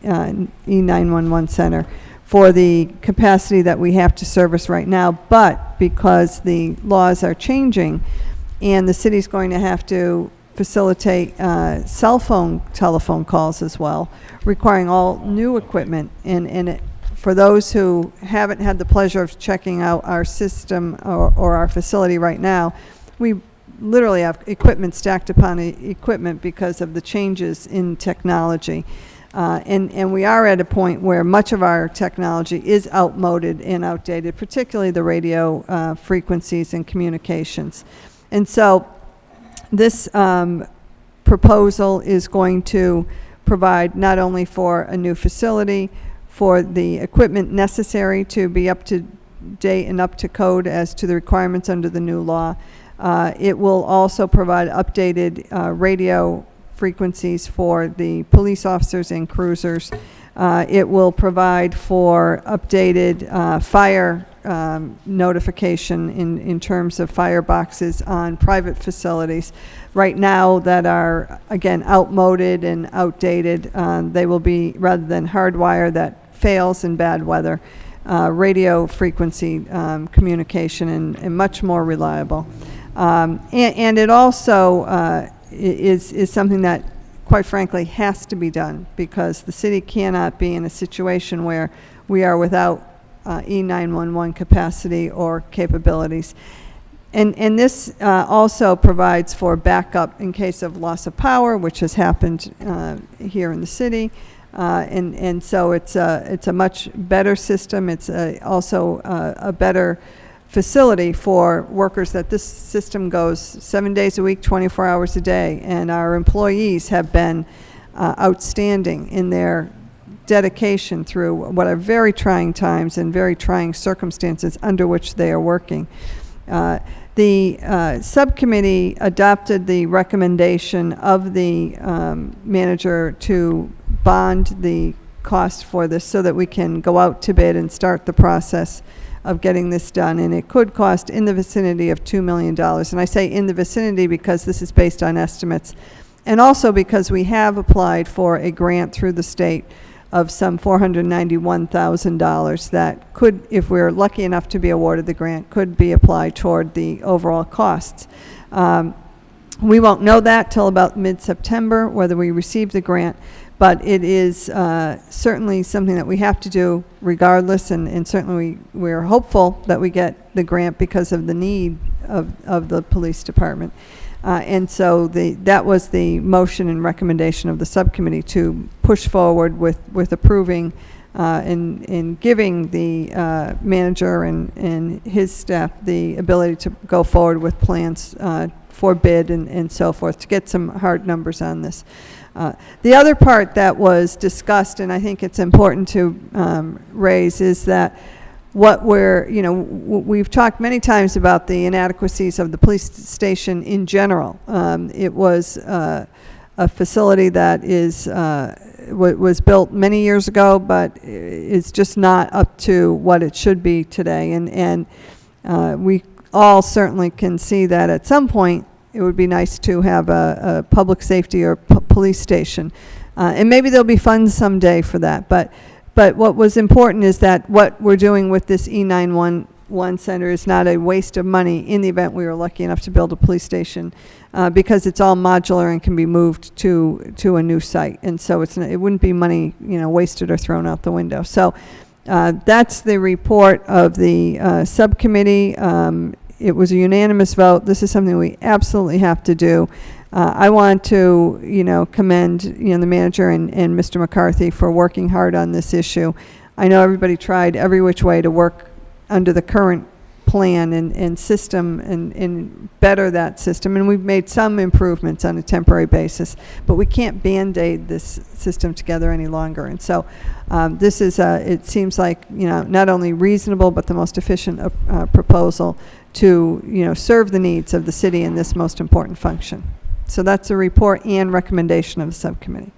E911 center for the capacity that we have to service right now, but because the laws are changing and the city's going to have to facilitate cell phone telephone calls as well, requiring all new equipment. And for those who haven't had the pleasure of checking out our system or our facility right now, we literally have equipment stacked upon equipment because of the changes in technology.
And we are at a point where much of our technology is outmoded and outdated, particularly the radio frequencies and communications. And so this proposal is going to provide not only for a new facility, for the equipment necessary to be up to date and up to code as to the requirements under the new law. It will also provide updated radio frequencies for the police officers and cruisers. It will provide for updated fire notification in terms of fireboxes on private facilities. Right now that are, again, outmoded and outdated, they will be, rather than hardwire that fails in bad weather, radio frequency communication and much more reliable. And it also is something that, quite frankly, has to be done, because the city cannot be in a situation where we are without E911 capacity or capabilities. And this also provides for backup in case of loss of power, which has happened here in the city. And so it's a much better system. It's also a better facility for workers, that this system goes 7 days a week, 24 hours a day. And our employees have been outstanding in their dedication through what are very trying times and very trying circumstances under which they are working. The subcommittee adopted the recommendation of the manager to bond the cost for this so that we can go out to bid and start the process of getting this done. And it could cost in the vicinity of $2 million. And I say in the vicinity because this is based on estimates. And also because we have applied for a grant through the state of some $491,000 that could, if we're lucky enough to be awarded the grant, could be applied toward the overall costs. We won't know that till about mid-September, whether we receive the grant, but it is certainly something that we have to do regardless, and certainly we're hopeful that we get the grant because of the need of the police department. And so that was the motion and recommendation of the subcommittee, to push forward with approving and giving the manager and his staff the ability to go forward with plans for bid and so forth, to get some hard numbers on this. The other part that was discussed, and I think it's important to raise, is that what we've talked many times about the inadequacies of the police station in general. It was a facility that was built many years ago, but is just not up to what it should be today. And we all certainly can see that at some point it would be nice to have a public safety or police station. And maybe there'll be funds someday for that. But what was important is that what we're doing with this E911 center is not a waste of money in the event we were lucky enough to build a police station, because it's all modular and can be moved to a new site. And so it wouldn't be money wasted or thrown out the window. So that's the report of the subcommittee. It was a unanimous vote. This is something we absolutely have to do. I want to, commend, the manager and Mr. McCarthy for working hard on this issue. I know everybody tried every which way to work under the current plan and system and better that system. And we've made some improvements on a temporary basis, but we can't Band-Aid this system together any longer. And so this is, it seems like, not only reasonable, but the most efficient proposal to, serve the needs of the city in this most important function. So that's a report and recommendation of the subcommittee.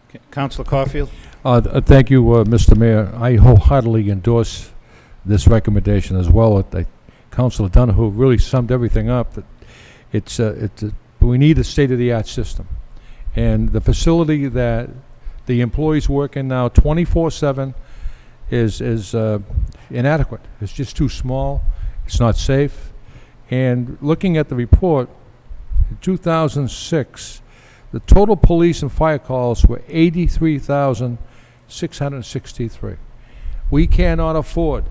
Okay. Councilor Caulfield?
Thank you, Mr. Mayor. I wholeheartedly endorse this recommendation as well. Councilor Donohue really summed everything up. That we need a state-of-the-art system. And the facility that the employees work in now 24/7 is inadequate. It's just too small. It's not safe. And looking at the report, in 2006, the total police and fire calls were 83,663. We cannot afford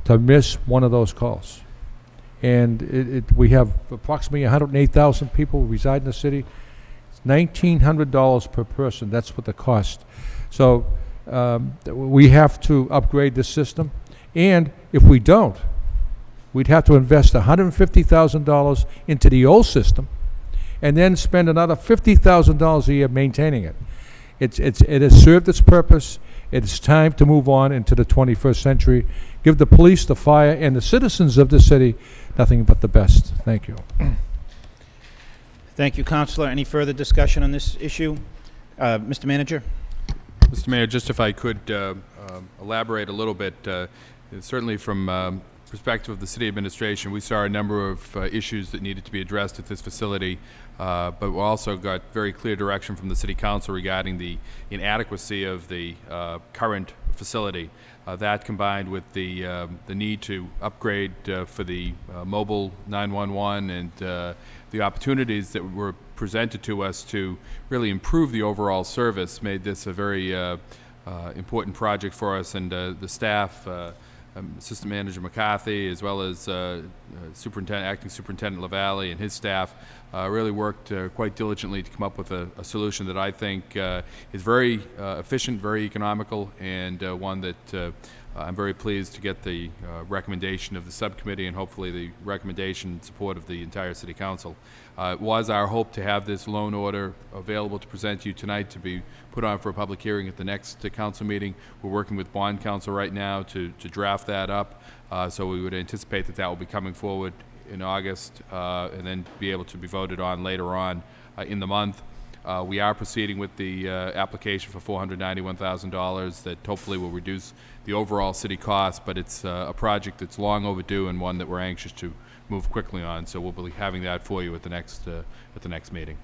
to miss one of those calls. And we have approximately 108,000 people reside in the city. $1,900 per person. That's what the cost. So we have to upgrade the system. And if we don't, we'd have to invest $150,000 into the old system and then spend another $50,000 a year maintaining it. It has served its purpose. It's time to move on into the 21st century. Give the police, the fire, and the citizens of the city nothing but the best. Thank you.
Thank you, Counselor. Any further discussion on this issue? Mr. Manager?
Mr. Mayor, just if I could elaborate a little bit, certainly from perspective of the city administration, we saw a number of issues that needed to be addressed at this facility, but we also got very clear direction from the city council regarding the inadequacy of the current facility. That combined with the need to upgrade for the mobile 911 and the opportunities that were presented to us to really improve the overall service made this a very important project for us, and the staff, Assistant Manager McCarthy, as well as Acting Superintendent LaValle and his staff really worked quite diligently to come up with a solution that I think is very efficient, very economical, and one that I'm very pleased to get the recommendation of the subcommittee and hopefully the recommendation and support of the entire City Council. It was our hope to have this loan order available to present to you tonight to be put on for a public hearing at the next council meeting. We're working with bond counsel right now to draft that up, so we would anticipate that will be coming forward in August and then be able to be voted on later on in the month. We are proceeding with the application for $491,000 that hopefully will reduce the overall city cost, but it's a project that's long overdue and one that we're anxious to move quickly on. So we'll be having that for you at the next meeting.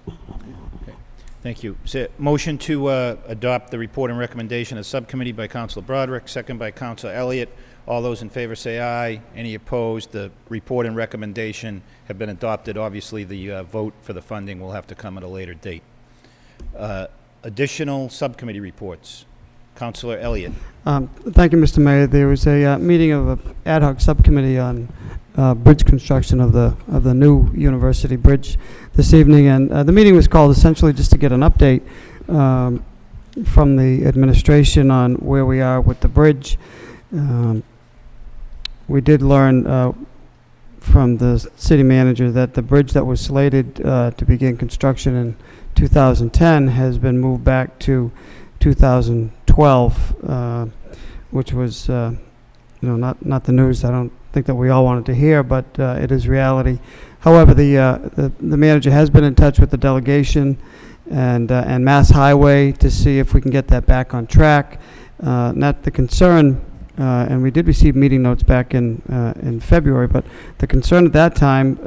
Okay. Thank you. So, motion to adopt the report and recommendation of subcommittee by Councilor Broderick, second by Councilor Elliott. All those in favor say aye. Any opposed? The report and recommendation have been adopted. Obviously, the vote for the funding will have to come at a later date. Additional subcommittee reports. Councilor Elliott.
Thank you, Mr. Mayor. There was a meeting of an ad hoc subcommittee on bridge construction of the new University Bridge this evening, and the meeting was called essentially just to get an update from the administration on where we are with the bridge. We did learn from the city manager that the bridge that was slated to begin construction in 2010 has been moved back to 2012, which was not the news I don't think that we all wanted to hear, but it is reality. However, the manager has been in touch with the delegation and Mass Highway to see if we can get that back on track. Not the concern, and we did receive meeting notes back in February, but the concern at that time,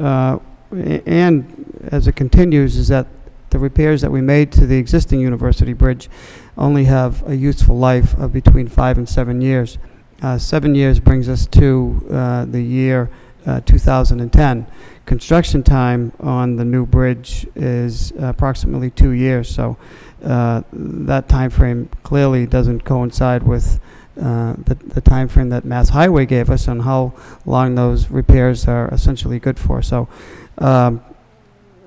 and as it continues, is that the repairs that we made to the existing University Bridge only have a useful life of between 5 and 7 years. 7 years brings us to the year 2010. Construction time on the new bridge is approximately 2 years, so that time frame clearly doesn't coincide with the time frame that Mass Highway gave us on how long those repairs are essentially good for. So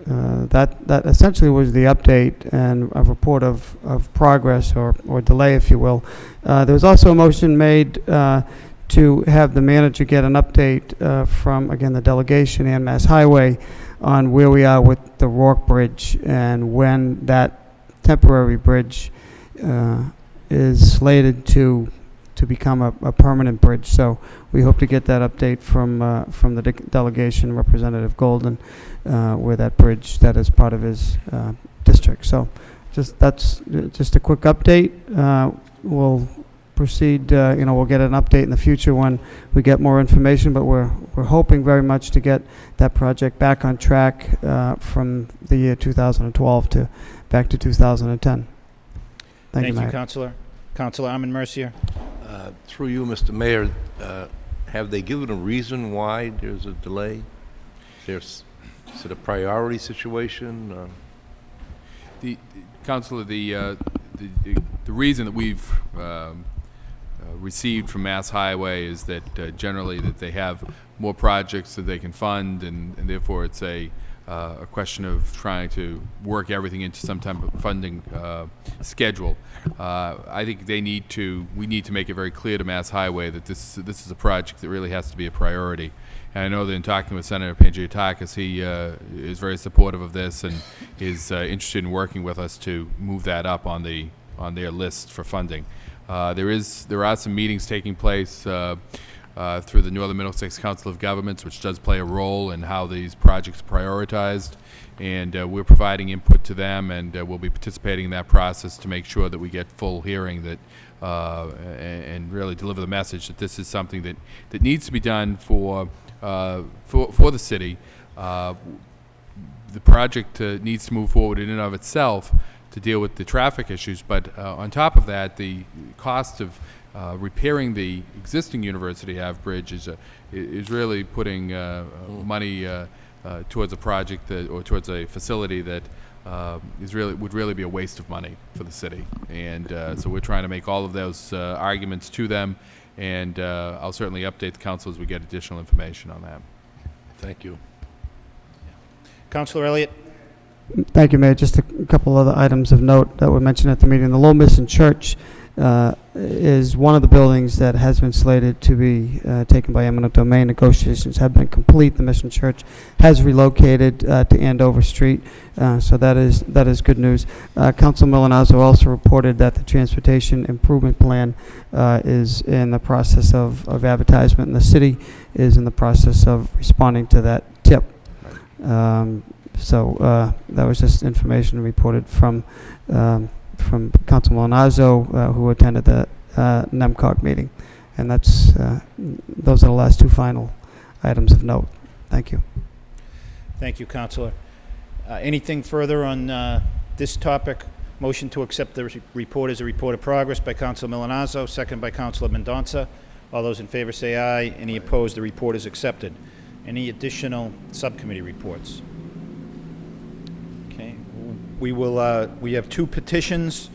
that essentially was the update and a report of progress or delay, if you will. There was also a motion made to have the manager get an update from, again, the delegation and Mass Highway on where we are with the Rourke Bridge and when that temporary bridge is slated to become a permanent bridge. So we hope to get that update from the delegation, Representative Golden, where that bridge that is part of his district. So that's just a quick update. We'll proceed. We'll get an update in the future when we get more information. But we're hoping very much to get that project back on track from the year 2012 to back to 2010. Thank you, Mayor.
Councilor. Councilor Armin Mercier.
Through you, Mr. Mayor, have they given a reason why there's a delay? Is it a priority situation?
Councilor, the reason that we've received from Mass Highway is that generally that they have more projects that they can fund, and therefore it's a a question of trying to work everything into some type of funding schedule. I think we need to make it very clear to Mass Highway that this is a project that really has to be a priority. And I know that in talking with Senator Pangiatakis, he is very supportive of this and is interested in working with us to move that up on their list for funding. There are some meetings taking place through the Northern Middlesex Council of Governments, which does play a role in how these projects are prioritized, and we're providing input to them, and we'll be participating in that process to make sure that we get full hearing that and really deliver the message that this is something that needs to be done for the city. The project needs to move forward in and of itself to deal with the traffic issues, but on top of that, the cost of repairing the existing University Ave bridge is really putting money towards a project or towards a facility that would really be a waste of money for the city. And so we're trying to make all of those arguments to them, and I'll certainly update the council as we get additional information on that.
Thank you.
Councilor Elliott?
Thank you, Mayor. Just a couple other items of note that were mentioned at the meeting. The Lowell Mission Church is one of the buildings that has been slated to be taken by eminent domain. Negotiations have been complete. The Mission Church has relocated to Andover Street, so that is good news. Council Milanazzo also reported that the Transportation Improvement Plan is in the process of advertisement, and the city is in the process of responding to that tip. So that was just information reported from Council Milanazzo, who attended the NEMCOG meeting. And those are the last two final items of note. Thank you.
Thank you, Councilor. Anything further on this topic? Motion to accept the report as a report of progress by Councilor Milanazzo, second by Councilor Mendonça. All those in favor say aye. Any opposed? The report is accepted. Any additional subcommittee reports? Okay. We have two petitions,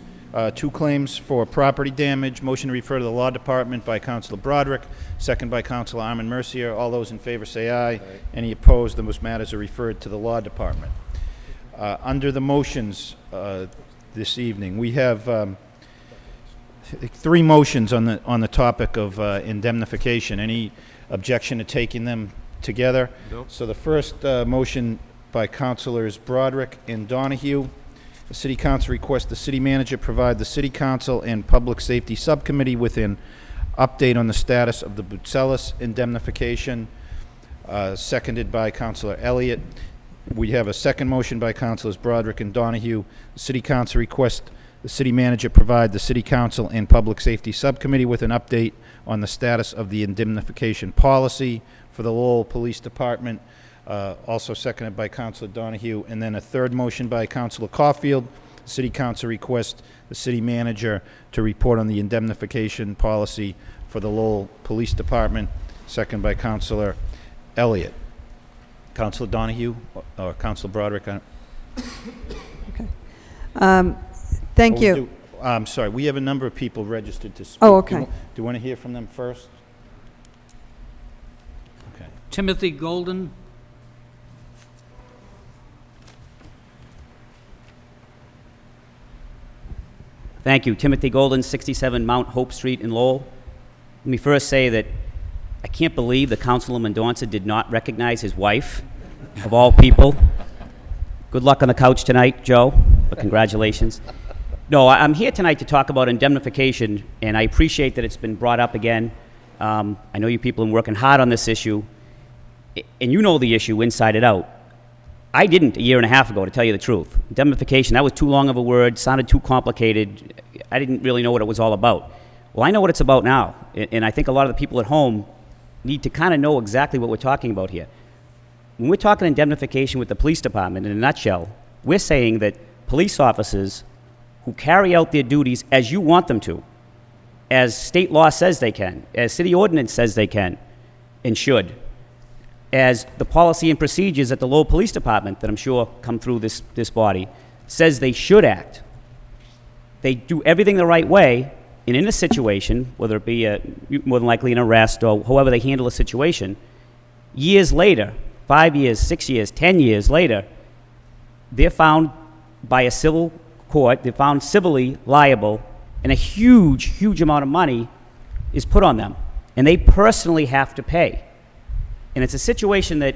two claims for property damage. Motion to refer to the Law Department by Councilor Broderick, second by Councilor Armin Mercier. All those in favor say aye. Aye. Any opposed? Those matters are referred to the Law Department. Under the motions this evening, we have three motions on the topic of indemnification. Any objection to taking them together?
Nope.
So the first motion by Councilors Broderick and Donahue. The City Council requests the City Manager provide the City Council and Public Safety Subcommittee with an update on the status of the Bucellas indemnification, seconded by Councilor Elliott. We have a second motion by Councilors Broderick and Donahue. The City Council requests the City Manager provide the City Council and Public Safety Subcommittee with an update on the status of the indemnification policy for the Lowell Police Department, also seconded by Councilor Donahue. And then a third motion by Councilor Caulfield. The City Council requests the City Manager to report on the indemnification policy for the Lowell Police Department, seconded by Councilor Elliott. Councilor Donahue or Councilor Broderick?
Okay. Thank you.
I'm sorry, we have a number of people registered to speak.
Oh, okay.
Do you want to hear from them first? Okay.
Timothy Golden.
Thank you. Timothy Golden, 67 Mount Hope Street in Lowell. Let me first say that I can't believe that Councilor Mendonça did not recognize his wife, of all people. Good luck on the couch tonight, Joe, but congratulations. No, I'm here tonight to talk about indemnification, and I appreciate that it's been brought up again. I know you people have been working hard on this issue, and you know the issue inside and out. I didn't a year and a half ago, to tell you the truth. Indemnification, that was too long of a word, sounded too complicated. I didn't really know what it was all about. Well, I know what it's about now, and I think a lot of the people at home need to kind of know exactly what we're talking about here. When we're talking indemnification with the police department, in a nutshell, we're saying that police officers who carry out their duties as you want them to, as state law says they can, as city ordinance says they can and should, as the policy and procedures at the Lowell Police Department that I'm sure come through this body says they should act. They do everything the right way, and in a situation, whether it be more than likely an arrest or however they handle a situation, years later, 5 years, 6 years, 10 years later, they're found by a civil court, they're found civilly liable, and a huge, huge amount of money is put on them. And they personally have to pay. And it's a situation that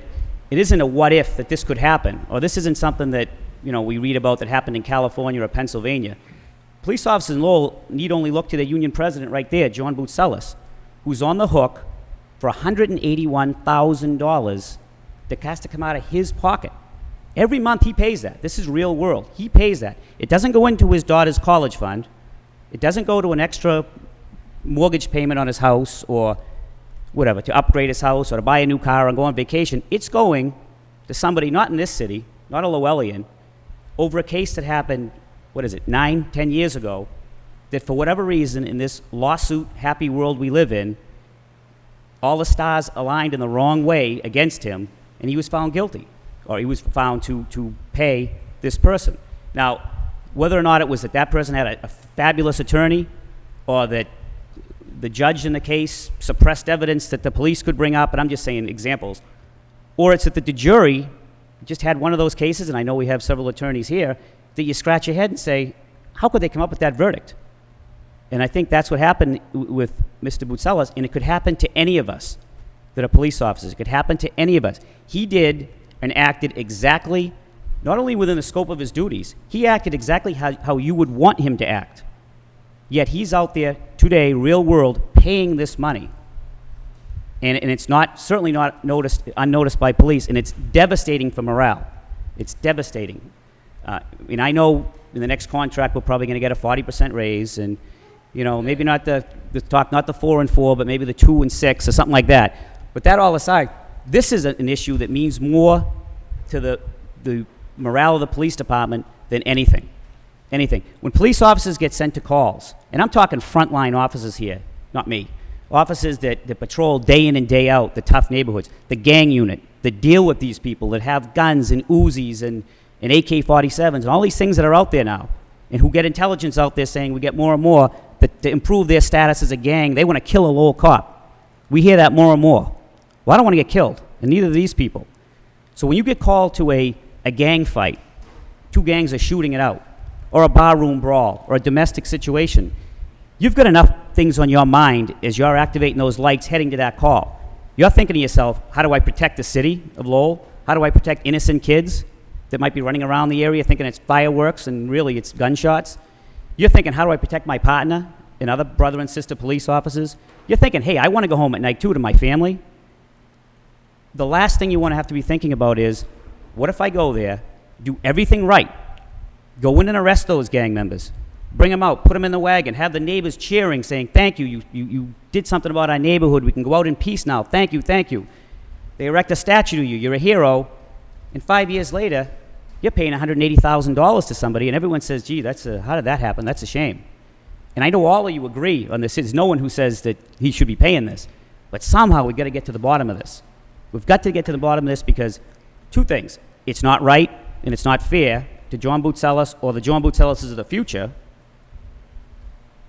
it isn't a what if that this could happen, or this isn't something that, we read about that happened in California or Pennsylvania. Police officers in Lowell need only look to their union president right there, John Boutsellis, who's on the hook for $181,000 that has to come out of his pocket. Every month he pays that. This is real world. He pays that. It doesn't go into his daughter's college fund. It doesn't go to an extra mortgage payment on his house or whatever, to upgrade his house or to buy a new car and go on vacation. It's going to somebody not in this city, not a Lowellian, over a case that happened, 9, 10 years ago, that for whatever reason in this lawsuit happy world we live in, all the stars aligned in the wrong way against him, and he was found guilty, or he was found to pay this person. Now, whether or not it was that that person had a fabulous attorney, or that the judge in the case suppressed evidence that the police could bring up, and I'm just saying examples, or it's that the jury just had one of those cases, and I know we have several attorneys here, that you scratch your head and say, how could they come up with that verdict? And I think that's what happened with Mr. Boutsellis, and it could happen to any of us that are police officers. It could happen to any of us. He did and acted exactly, not only within the scope of his duties, he acted exactly how you would want him to act. Yet he's out there today, real world, paying this money. And it's certainly not unnoticed by police, and it's devastating for morale. It's devastating. And I know in the next contract we're probably going to get a 40% raise, and maybe not not the 4 and 4, but maybe the 2 and 6 or something like that. But that all aside, this is an issue that means more to the morale of the police department than anything. Anything. When police officers get sent to calls, and I'm talking frontline officers here, not me, officers that patrol day in and day out the tough neighborhoods, the gang unit that deal with these people that have guns and Uzis and AK-47s and all these things that are out there now, and who get intelligence out there saying we get more and more that to improve their status as a gang, they want to kill a Lowell cop. We hear that more and more. Well, I don't want to get killed, and neither do these people. So when you get called to a gang fight, 2 gangs are shooting it out, or a barroom brawl, or a domestic situation, you've got enough things on your mind as you're activating those lights heading to that call. You're thinking to yourself, how do I protect the city of Lowell? How do I protect innocent kids that might be running around the area thinking it's fireworks and really it's gunshots? You're thinking, how do I protect my partner and other brother and sister police officers? You're thinking, hey, I want to go home at night too to my family. The last thing you want to have to be thinking about is, what if I go there, do everything right, go in and arrest those gang members, bring them out, put them in the wagon, have the neighbors cheering, saying, thank you, you did something about our neighborhood, we can go out in peace now, thank you, thank you. They erect a statue to you, you're a hero, and 5 years later, you're paying $180,000 to somebody, and everyone says, gee, how did that happen? That's a shame. And I know all of you agree on this. There's no one who says that he should be paying this. But somehow we've got to get to the bottom of this. We've got to get to the bottom of this because 2 things. It's not right and it's not fair to John Boutsellis or the John Boutsellises of the future.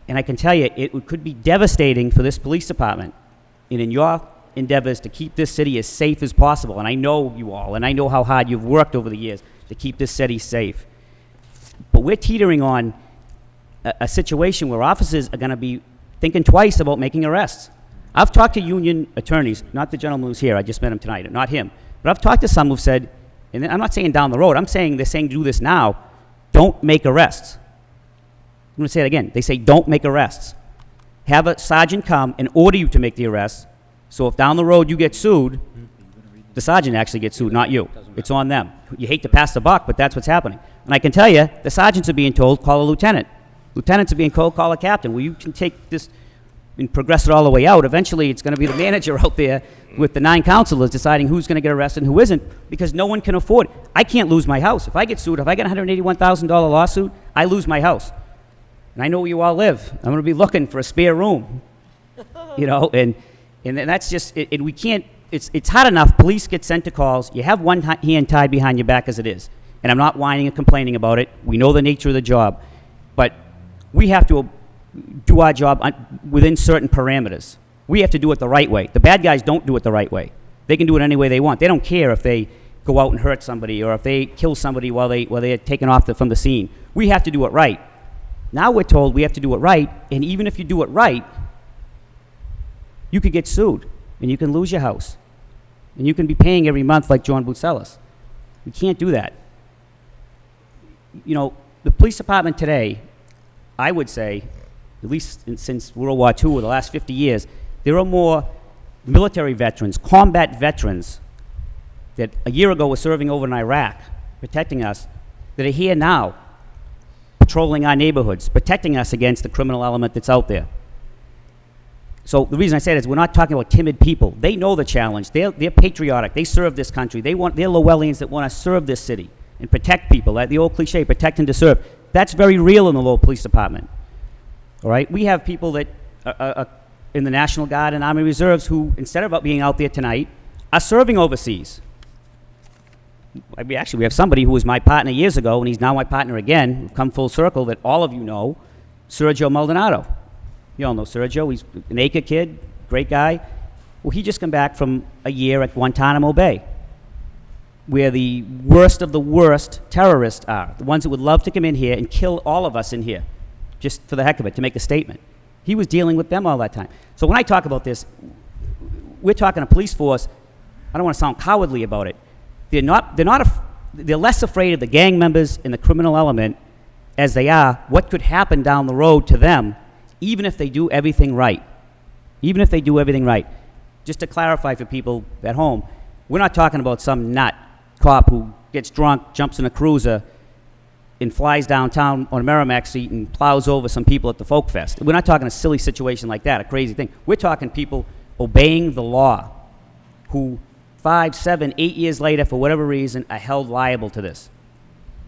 And I can tell you, it could be devastating for this police department. And in your endeavors to keep this city as safe as possible, and I know you all, and I know how hard you've worked over the years to keep this city safe. But we're teetering on a situation where officers are going to be thinking twice about making arrests. I've talked to union attorneys, not the gentleman who's here, I just met him tonight, not him, but I've talked to some who've said, and I'm not saying down the road, they're saying do this now, don't make arrests. I'm going to say it again. They say don't make arrests. Have a sergeant come and order you to make the arrest, so if down the road you get sued, the sergeant actually gets sued, not you. It's on them. You hate to pass the buck, but that's what's happening. And I can tell you, the sergeants are being told, call a lieutenant. Lieutenants are being told, call a captain. Well, you can take this and progress it all the way out. Eventually, it's going to be the manager out there with the 9 counselors deciding who's going to get arrested and who isn't, because no one can afford it. I can't lose my house. If I get sued, if I get a $181,000 lawsuit, I lose my house. And I know where you all live. I'm going to be looking for a spare room, and that's just, and we can't, it's hard enough. Police get sent to calls. You have one hand tied behind your back as it is. And I'm not whining and complaining about it. We know the nature of the job. But we have to do our job within certain parameters. We have to do it the right way. The bad guys don't do it the right way. They can do it any way they want. They don't care if they go out and hurt somebody or if they kill somebody while they're taken off from the scene. We have to do it right. Now we're told we have to do it right, and even if you do it right, you could get sued, and you can lose your house, and you can be paying every month like John Boutsellis. We can't do that. You know, the police department today, I would say, at least since World War II, or the last 50 years, there are more military veterans, combat veterans, that a year ago were serving over in Iraq, protecting us, that are here now, patrolling our neighborhoods, protecting us against the criminal element that's out there. So the reason I say that is we're not talking about timid people. They know the challenge. They're patriotic. They serve this country. They're Lowellians that want to serve this city and protect people. The old cliche, protect and to serve. That's very real in the Lowell Police Department. All right? We have people that are in the National Guard and Army Reserves who, instead of being out there tonight, are serving overseas. We have somebody who was my partner years ago, and he's now my partner again. We've come full circle, that all of you know, Sergio Maldonado. You all know Sergio. He's an acre kid, great guy. Well, he just come back from a year at Guantanamo Bay, where the worst of the worst terrorists are, the ones that would love to come in here and kill all of us in here, just for the heck of it, to make a statement. He was dealing with them all that time. So when I talk about this, we're talking a police force. I don't want to sound cowardly about it. They're less afraid of the gang members and the criminal element as they are what could happen down the road to them, even if they do everything right. Even if they do everything right. Just to clarify for people at home, we're not talking about some nut cop who gets drunk, jumps in a cruiser, and flies downtown on a Merrimack seat and plows over some people at the Folk Fest. We're not talking a silly situation like that, a crazy thing. We're talking people obeying the law who 5, 7, 8 years later, for whatever reason, are held liable to this.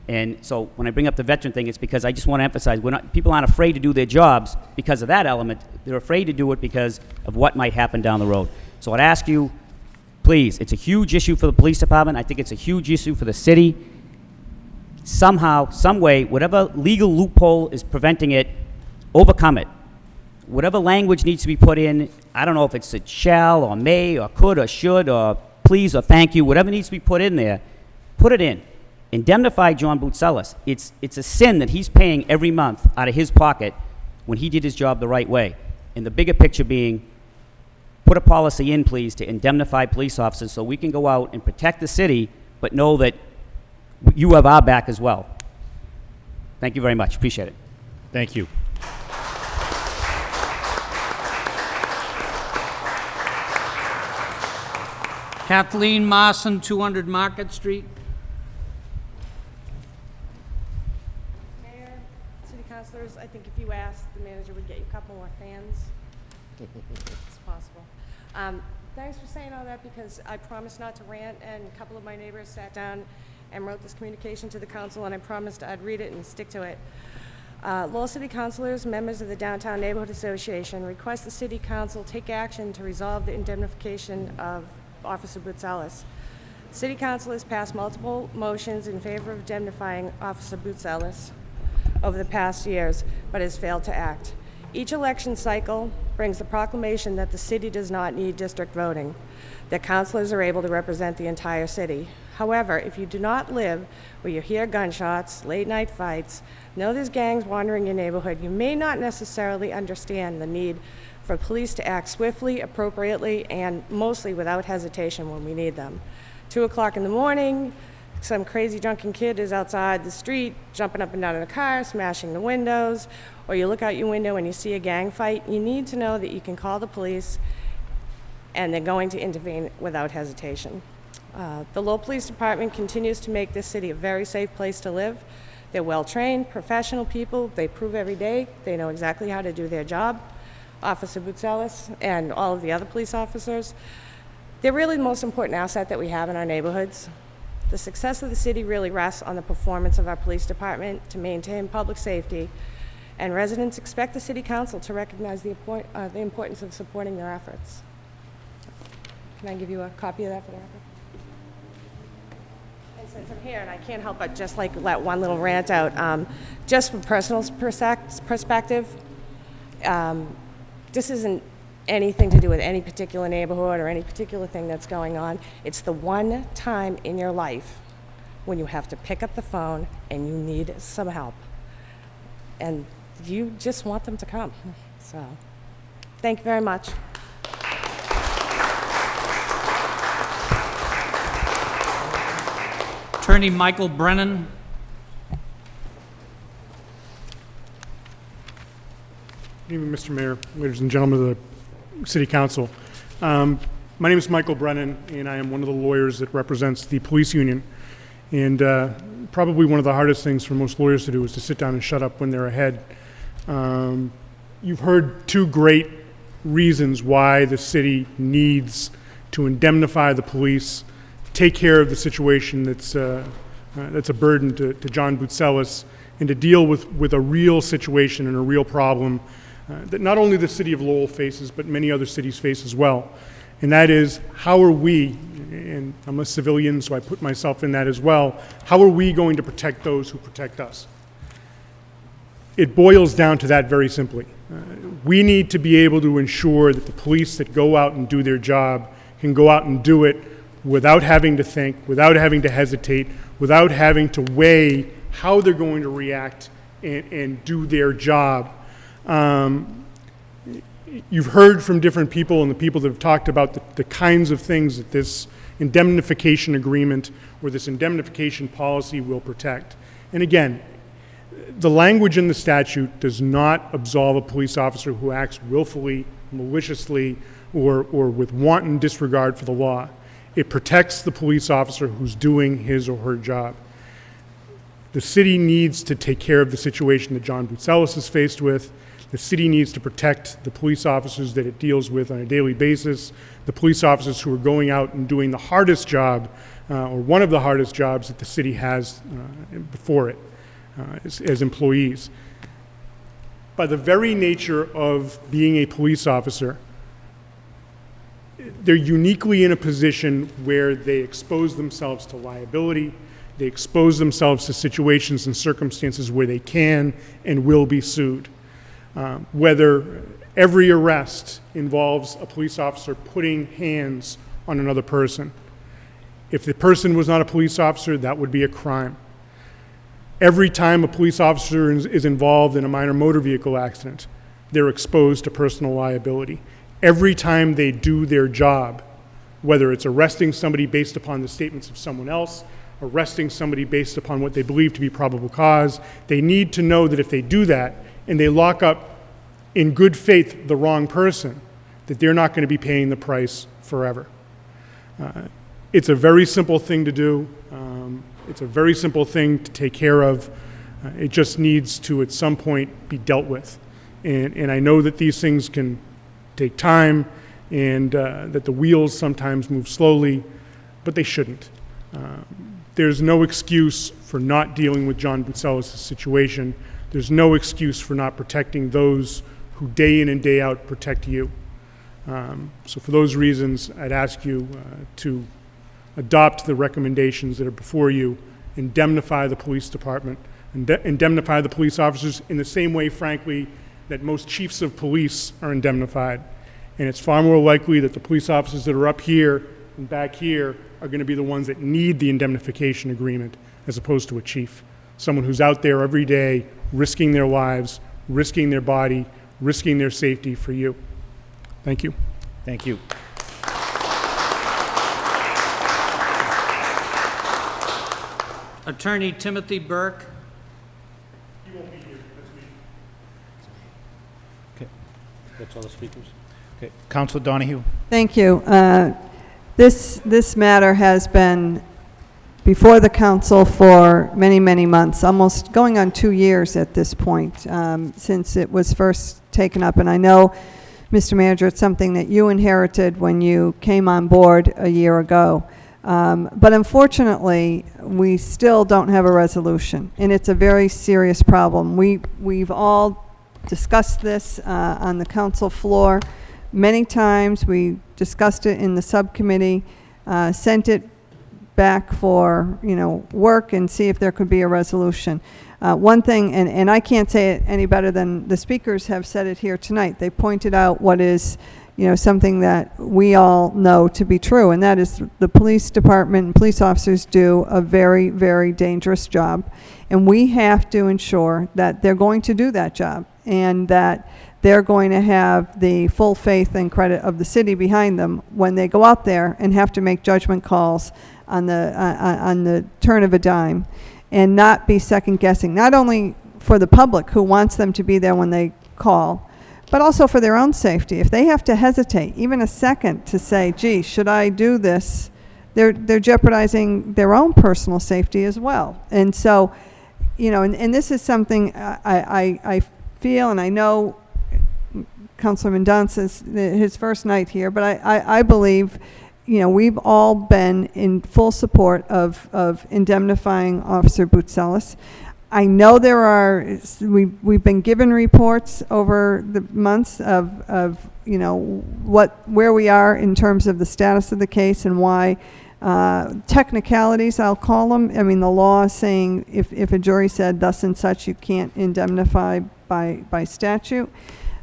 And so when I bring up the veteran thing, it's because I just want to emphasize people aren't afraid to do their jobs because of that element. They're afraid to do it because of what might happen down the road. So I'd ask you, please, it's a huge issue for the police department. I think it's a huge issue for the city. Somehow, some way, whatever legal loophole is preventing it, overcome it. Whatever language needs to be put in, I don't know if it's a shall or may or could or should or please or thank you, whatever needs to be put in there, put it in. Indemnify John Boutsellis. It's a sin that he's paying every month out of his pocket when he did his job the right way. And the bigger picture being, put a policy in, please, to indemnify police officers so we can go out and protect the city, but know that you have our back as well. Thank you very much. Appreciate it.
Thank you.
Kathleen Marson, 200 Market Street.
Mayor, city councilors, I think if you asked, the manager would get you a couple more fans. It's possible. Thanks for saying all that, because I promised not to rant, and a couple of my neighbors sat down and wrote this communication to the council, and I promised I'd read it and stick to it. Lowell City Councilors, members of the Downtown Neighborhood Association, request the City Council take action to resolve the indemnification of Officer Boutsellis. City Council has passed multiple motions in favor of indemnifying Officer Boutsellis over the past years, but has failed to act. Each election cycle brings the proclamation that the city does not need district voting, that councilors are able to represent the entire city. However, if you do not live where you hear gunshots, late-night fights, know there's gangs wandering your neighborhood, you may not necessarily understand the need for police to act swiftly, appropriately, and mostly without hesitation when we need them. 2 o'clock in the morning, some crazy drunken kid is outside the street, jumping up and down in a car, smashing the windows, or you look out your window and you see a gang fight. You need to know that you can call the police and they're going to intervene without hesitation. The Lowell Police Department continues to make this city a very safe place to live. They're well-trained, professional people. They prove every day they know exactly how to do their job. Officer Boutsellis and all of the other police officers, they're really the most important asset that we have in our neighborhoods. The success of the city really rests on the performance of our police department to maintain public safety, and residents expect the city council to recognize the importance of supporting their efforts. Can I give you a copy of that for the record? And since I'm here and I can't help but just like let one little rant out, just from personal perspective, this isn't anything to do with any particular neighborhood or any particular thing that's going on. It's the one time in your life when you have to pick up the phone and you need some help. And you just want them to come. So, thank you very much.
Attorney Michael Brennan.
Good evening, Mr. Mayor, ladies and gentlemen of the City Council. My name is Michael Brennan, and I am one of the lawyers that represents the police union. And probably one of the hardest things for most lawyers to do is to sit down and shut up when they're ahead. You've heard two great reasons why the city needs to indemnify the police, take care of the situation that's a burden to John Boutselis, and to deal with a real situation and a real problem that not only the city of Lowell faces, but many other cities face as well. And that is, how are we, and I'm a civilian, so I put myself in that as well, how are we going to protect those who protect us? It boils down to that very simply. We need to be able to ensure that the police that go out and do their job can go out and do it without having to think, without having to hesitate, without having to weigh how they're going to react and do their job. You've heard from different people and the people that have talked about the kinds of things that this indemnification agreement or this indemnification policy will protect. And again, the language in the statute does not absolve a police officer who acts willfully, maliciously, or with wanton disregard for the law. It protects the police officer who's doing his or her job. The city needs to take care of the situation that John Boutselis is faced with. The city needs to protect the police officers that it deals with on a daily basis, the police officers who are going out and doing the hardest job, or one of the hardest jobs that the city has before it as employees. By the very nature of being a police officer, they're uniquely in a position where they expose themselves to liability, they expose themselves to situations and circumstances where they can and will be sued. Whether every arrest involves a police officer putting hands on another person. If the person was not a police officer, that would be a crime. Every time a police officer is involved in a minor motor vehicle accident, they're exposed to personal liability. Every time they do their job, whether it's arresting somebody based upon the statements of someone else, arresting somebody based upon what they believe to be probable cause, they need to know that if they do that and they lock up in good faith the wrong person, that they're not going to be paying the price forever. It's a very simple thing to do. It's a very simple thing to take care of. It just needs to, at some point, be dealt with. And I know that these things can take time and that the wheels sometimes move slowly, but they shouldn't. There's no excuse for not dealing with John Boutselis' situation. There's no excuse for not protecting those who day in and day out protect you. So for those reasons, I'd ask you to adopt the recommendations that are before you, indemnify the police department, indemnify the police officers in the same way, frankly, that most chiefs of police are indemnified. And it's far more likely that the police officers that are up here and back here are going to be the ones that need the indemnification agreement as opposed to a chief. Someone who's out there every day risking their lives, risking their body, risking their safety for you. Thank you.
Thank you.
Attorney Timothy Burke.
You won't be here. That's me.
Okay. That's all the speakers? Okay. Councilor Donahue?
Thank you. This matter has been before the council for many, many months, almost going on 2 years at this point, since it was first taken up. And I know, Mr. Manager, it's something that you inherited when you came on board a year ago. But unfortunately, we still don't have a resolution, and it's a very serious problem. We've all discussed this on the council floor many times. We discussed it in the subcommittee, sent it back for, work and see if there could be a resolution. One thing, and I can't say it any better than the speakers have said it here tonight, they pointed out what is, something that we all know to be true, and that is the police department and police officers do a very, very dangerous job, and we have to ensure that they're going to do that job and that they're going to have the full faith and credit of the city behind them when they go out there and have to make judgment calls on the turn of a dime, and not be second guessing, not only for the public who wants them to be there when they call, but also for their own safety. If they have to hesitate even a second to say, gee, should I do this, they're jeopardizing their own personal safety as well. And so, and this is something I feel, and I know Councilor Mendonca's his first night here, but I believe, we've all been in full support of indemnifying Officer Boutselis. I know we've been given reports over the months of where we are in terms of the status of the case and why technicalities, I'll call them. I mean, the law is saying if a jury said thus and such, you can't indemnify by statute.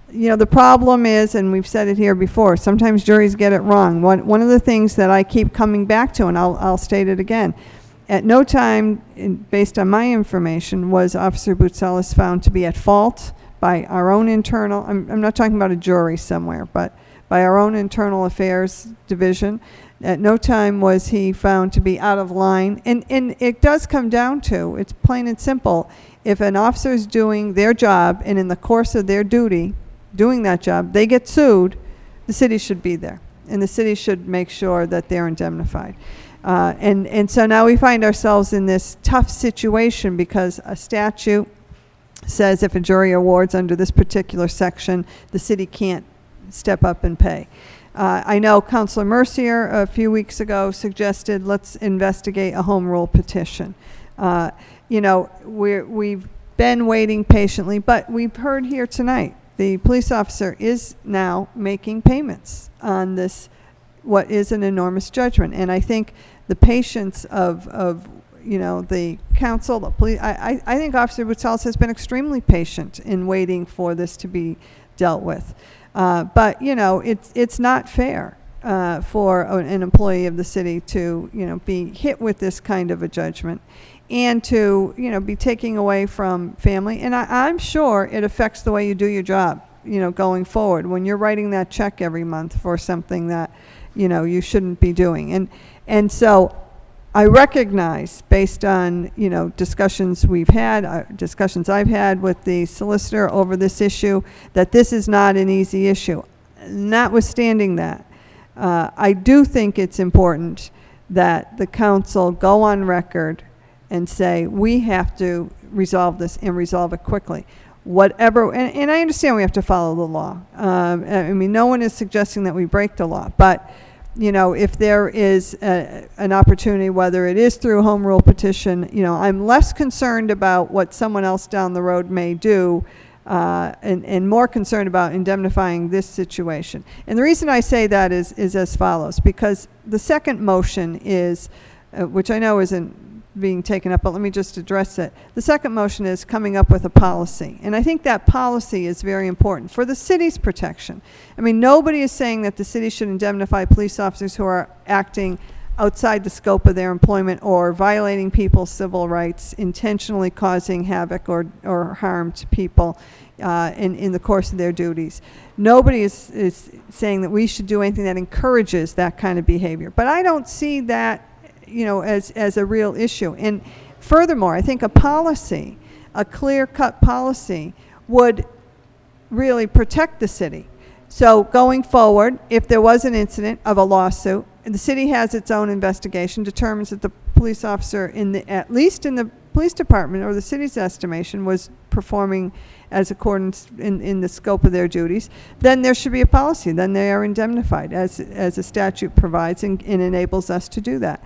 The problem is, and we've said it here before, sometimes juries get it wrong. One of the things that I keep coming back to, and I'll state it again, at no time, based on my information, was Officer Boutselis found to be at fault by our own internal, I'm not talking about a jury somewhere, but by our own internal affairs division. At no time was he found to be out of line. And it does come down to, it's plain and simple, if an officer is doing their job and in the course of their duty, doing that job, they get sued, the city should be there. And the city should make sure that they're indemnified. And so now we find ourselves in this tough situation because a statute says if a jury awards under this particular section, the city can't step up and pay. I know Councilor Mercier a few weeks ago suggested let's investigate a home rule petition. We've been waiting patiently, but we've heard here tonight the police officer is now making payments on this, what is an enormous judgment. And I think the patience of the council, the police, I think Officer Boutselis has been extremely patient in waiting for this to be dealt with. But it's not fair for an employee of the city to be hit with this kind of a judgment and to be taking away from family. And I'm sure it affects the way you do your job going forward when you're writing that check every month for something that you shouldn't be doing. And so I recognize, based on discussions we've had, discussions I've had with the solicitor over this issue, that this is not an easy issue. Notwithstanding that, I do think it's important that the council go on record and say we have to resolve this and resolve it quickly. Whatever, and I understand we have to follow the law. I mean, no one is suggesting that we break the law, but if there is an opportunity, whether it is through home rule petition, I'm less concerned about what someone else down the road may do, and more concerned about indemnifying this situation. And the reason I say that is as follows, because the second motion is, which I know isn't being taken up, but let me just address it. The second motion is coming up with a policy. And I think that policy is very important for the city's protection. I mean, nobody is saying that the city should indemnify police officers who are acting outside the scope of their employment or violating people's civil rights, intentionally causing havoc or harm to people in the course of their duties. Nobody is saying that we should do anything that encourages that kind of behavior. But I don't see that as a real issue. And furthermore, I think a policy, a clear-cut policy, would really protect the city. So going forward, if there was an incident of a lawsuit, the city has its own investigation, determines that the police officer, at least in the police department or the city's estimation, was performing as accordance in the scope of their duties, then there should be a policy. Then they are indemnified as a statute provides and enables us to do that.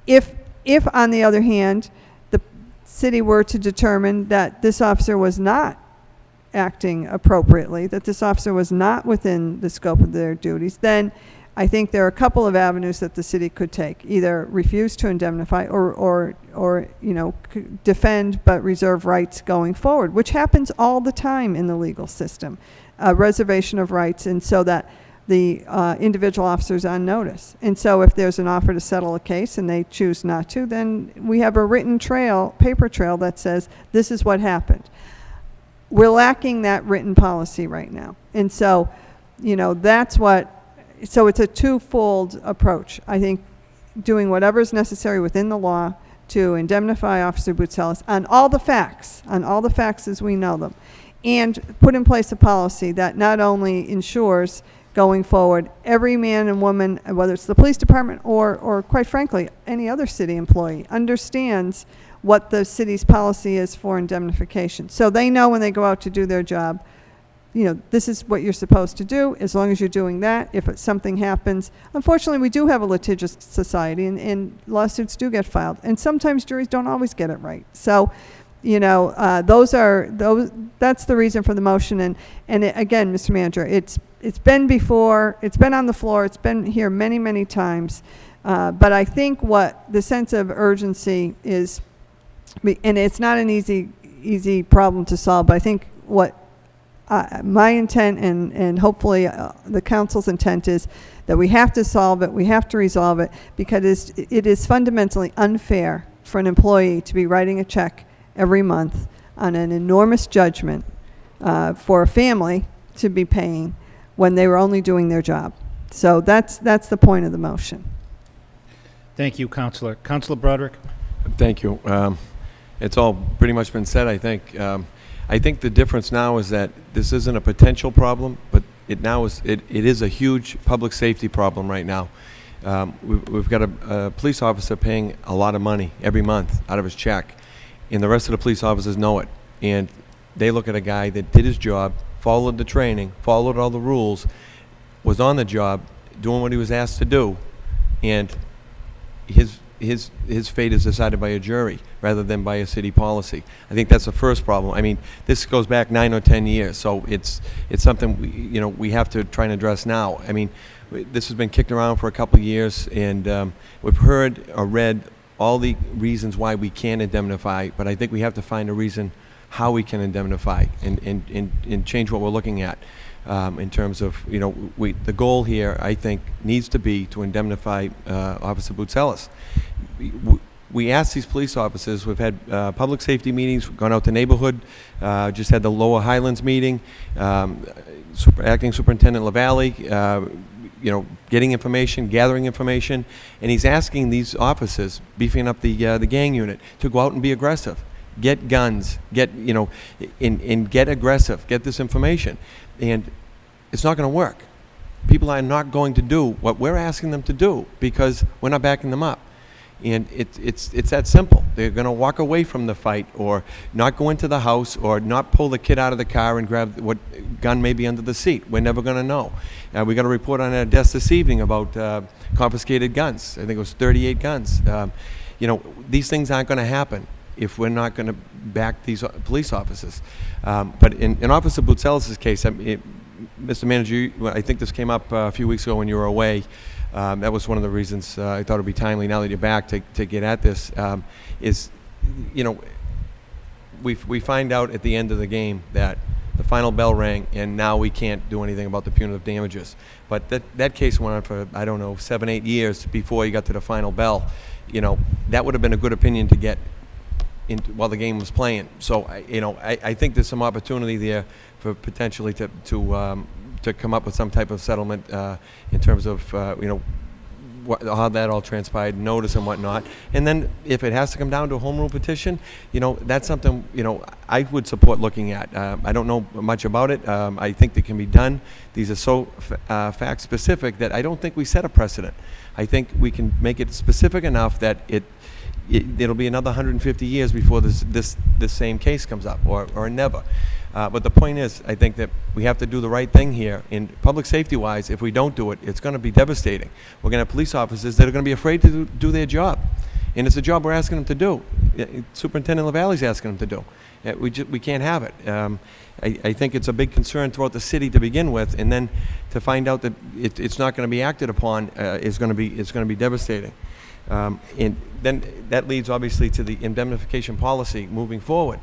If on the other hand, the city were to determine that this officer was not acting appropriately, that this officer was not within the scope of their duties, then I think there are a couple of avenues that the city could take. Either refuse to indemnify or defend but reserve rights going forward, which happens all the time in the legal system. Reservation of rights, and so that the individual officers on notice. And so if there's an offer to settle a case and they choose not to, then we have a written trail, paper trail that says this is what happened. We're lacking that written policy right now. And so, you know, so it's a twofold approach. I think doing whatever is necessary within the law to indemnify Officer Boutsellis on all the facts as we know them, and put in place a policy that not only ensures going forward every man and woman, whether it's the police department or quite frankly, any other city employee, understands what the city's policy is for indemnification. So they know when they go out to do their job, you know, this is what you're supposed to do. As long as you're doing that, if something happens, unfortunately, we do have a litigious society, and lawsuits do get filed. And sometimes juries don't always get it right. So, you know, that's the reason for the motion. And again, Mr. Manager, it's been before, it's been on the floor, it's been here many, many times. But I think what the sense of urgency is, and it's not an easy problem to solve, but I think what my intent and hopefully the council's intent is that we have to solve it, we have to resolve it, because it is fundamentally unfair for an employee to be writing a check every month on an enormous judgment for a family to be paying when they were only doing their job. So that's the point of the motion.
Thank you, Councilor. Councilor Broderick?
Thank you. It's all pretty much been said, I think. I think the difference now is that this isn't a potential problem, but it is a huge public safety problem right now. We've got a police officer paying a lot of money every month out of his check, and the rest of the police officers know it. And they look at a guy that did his job, followed the training, followed all the rules, was on the job, doing what he was asked to do, and his fate is decided by a jury rather than by a city policy. I think that's the first problem. I mean, this goes back 9 or 10 years, so it's something we have to try and address now. I mean, this has been kicked around for a couple of years, and we've heard or read all the reasons why we can't indemnify, but I think we have to find a reason how we can indemnify and change what we're looking at. In terms of, the goal here, I think, needs to be to indemnify Officer Boutsellis. We asked these police officers, we've had public safety meetings, we've gone out to neighborhood, just had the Lower Highlands meeting, Acting Superintendent LaValle, getting information, gathering information, and he's asking these officers, beefing up the gang unit, to go out and be aggressive. Get guns, get aggressive, get this information. And it's not going to work. People are not going to do what we're asking them to do because we're not backing them up. And it's that simple. They're going to walk away from the fight, or not go into the house, or not pull the kid out of the car and grab what gun may be under the seat. We're never going to know. We got a report on our desk this evening about confiscated guns. I think it was 38 guns. These things aren't going to happen if we're not going to back these police officers. But in Officer Boutsellis' case, Mr. Manager, I think this came up a few weeks ago when you were away. That was one of the reasons I thought it would be timely, now that you're back, to get at this, we find out at the end of the game that the final bell rang, and now we can't do anything about the punitive damages. But that case went on for, 7, 8 years before you got to the final bell. That would have been a good opinion to get while the game was playing. So I think there's some opportunity there for potentially to come up with some type of settlement in terms of how that all transpired, notice and whatnot. And then if it has to come down to a home rule petition, that's something I would support looking at. I don't know much about it. I think that can be done. These are so fact specific that I don't think we set a precedent. I think we can make it specific enough that it'll be another 150 years before this same case comes up, or never. But the point is, I think that we have to do the right thing here. And public safety-wise, if we don't do it, it's going to be devastating. We're going to have police officers that are going to be afraid to do their job. And it's a job we're asking them to do. Superintendent LaValle's asking them to do. We can't have it. I think it's a big concern throughout the city to begin with, and then to find out that it's not going to be acted upon is going to be devastating. And then that leads obviously to the indemnification policy moving forward.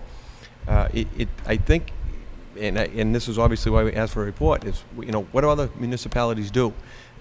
I think and this is obviously why we asked for a report, is, what do other municipalities do?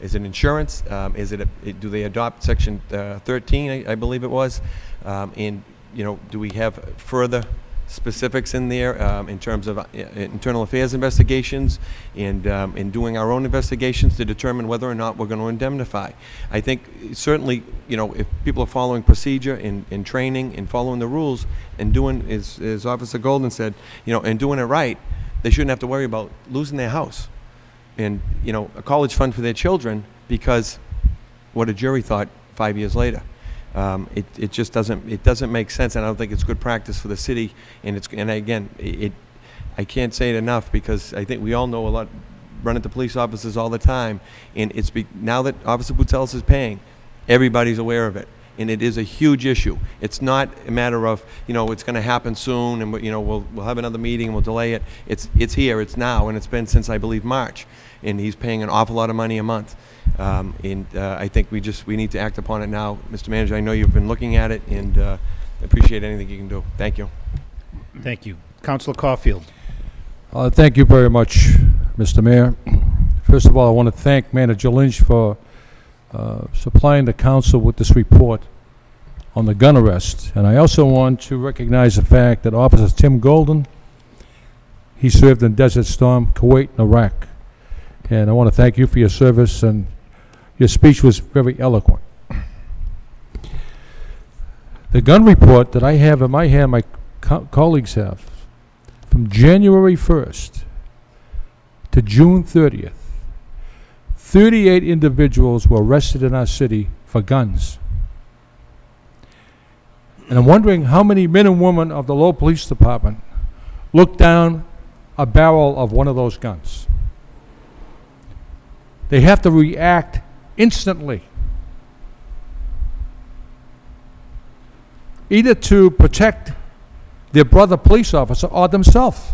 Is it insurance? Do they adopt Section 13, I believe it was? And, do we have further specifics in there in terms of internal affairs investigations and in doing our own investigations to determine whether or not we're going to indemnify? I think certainly, if people are following procedure and training and following the rules and doing, as Officer Golden said, and doing it right, they shouldn't have to worry about losing their house and, a college fund for their children because what a jury thought 5 years later. It just doesn't make sense, and I don't think it's good practice for the city. I can't say it enough because I think we all know a lot, run into police officers all the time, and now that Officer Boutselis is paying, everybody's aware of it, and it is a huge issue. It's not a matter of it's going to happen soon, and we'll have another meeting and we'll delay it. It's here, it's now, and it's been since I believe March, and he's paying an awful lot of money a month. I think we need to act upon it now. Mr. Manager, I know you've been looking at it, and appreciate anything you can do. Thank you.
Thank you. Councilor Caulfield.
Thank you very much, Mr. Mayor. First of all, I want to thank Manager Lynch for supplying the council with this report on the gun arrest. And I also want to recognize the fact that Officer Tim Golden, he served in Desert Storm, Kuwait, and Iraq. And I want to thank you for your service, and your speech was very eloquent. The gun report that I have in my hand, my colleagues have, from January 1st to June 30th, 38 individuals were arrested in our city for guns. And I'm wondering how many men and women of the Lowell Police Department looked down a barrel of one of those guns. They have to react instantly, either to protect their brother police officer or themselves.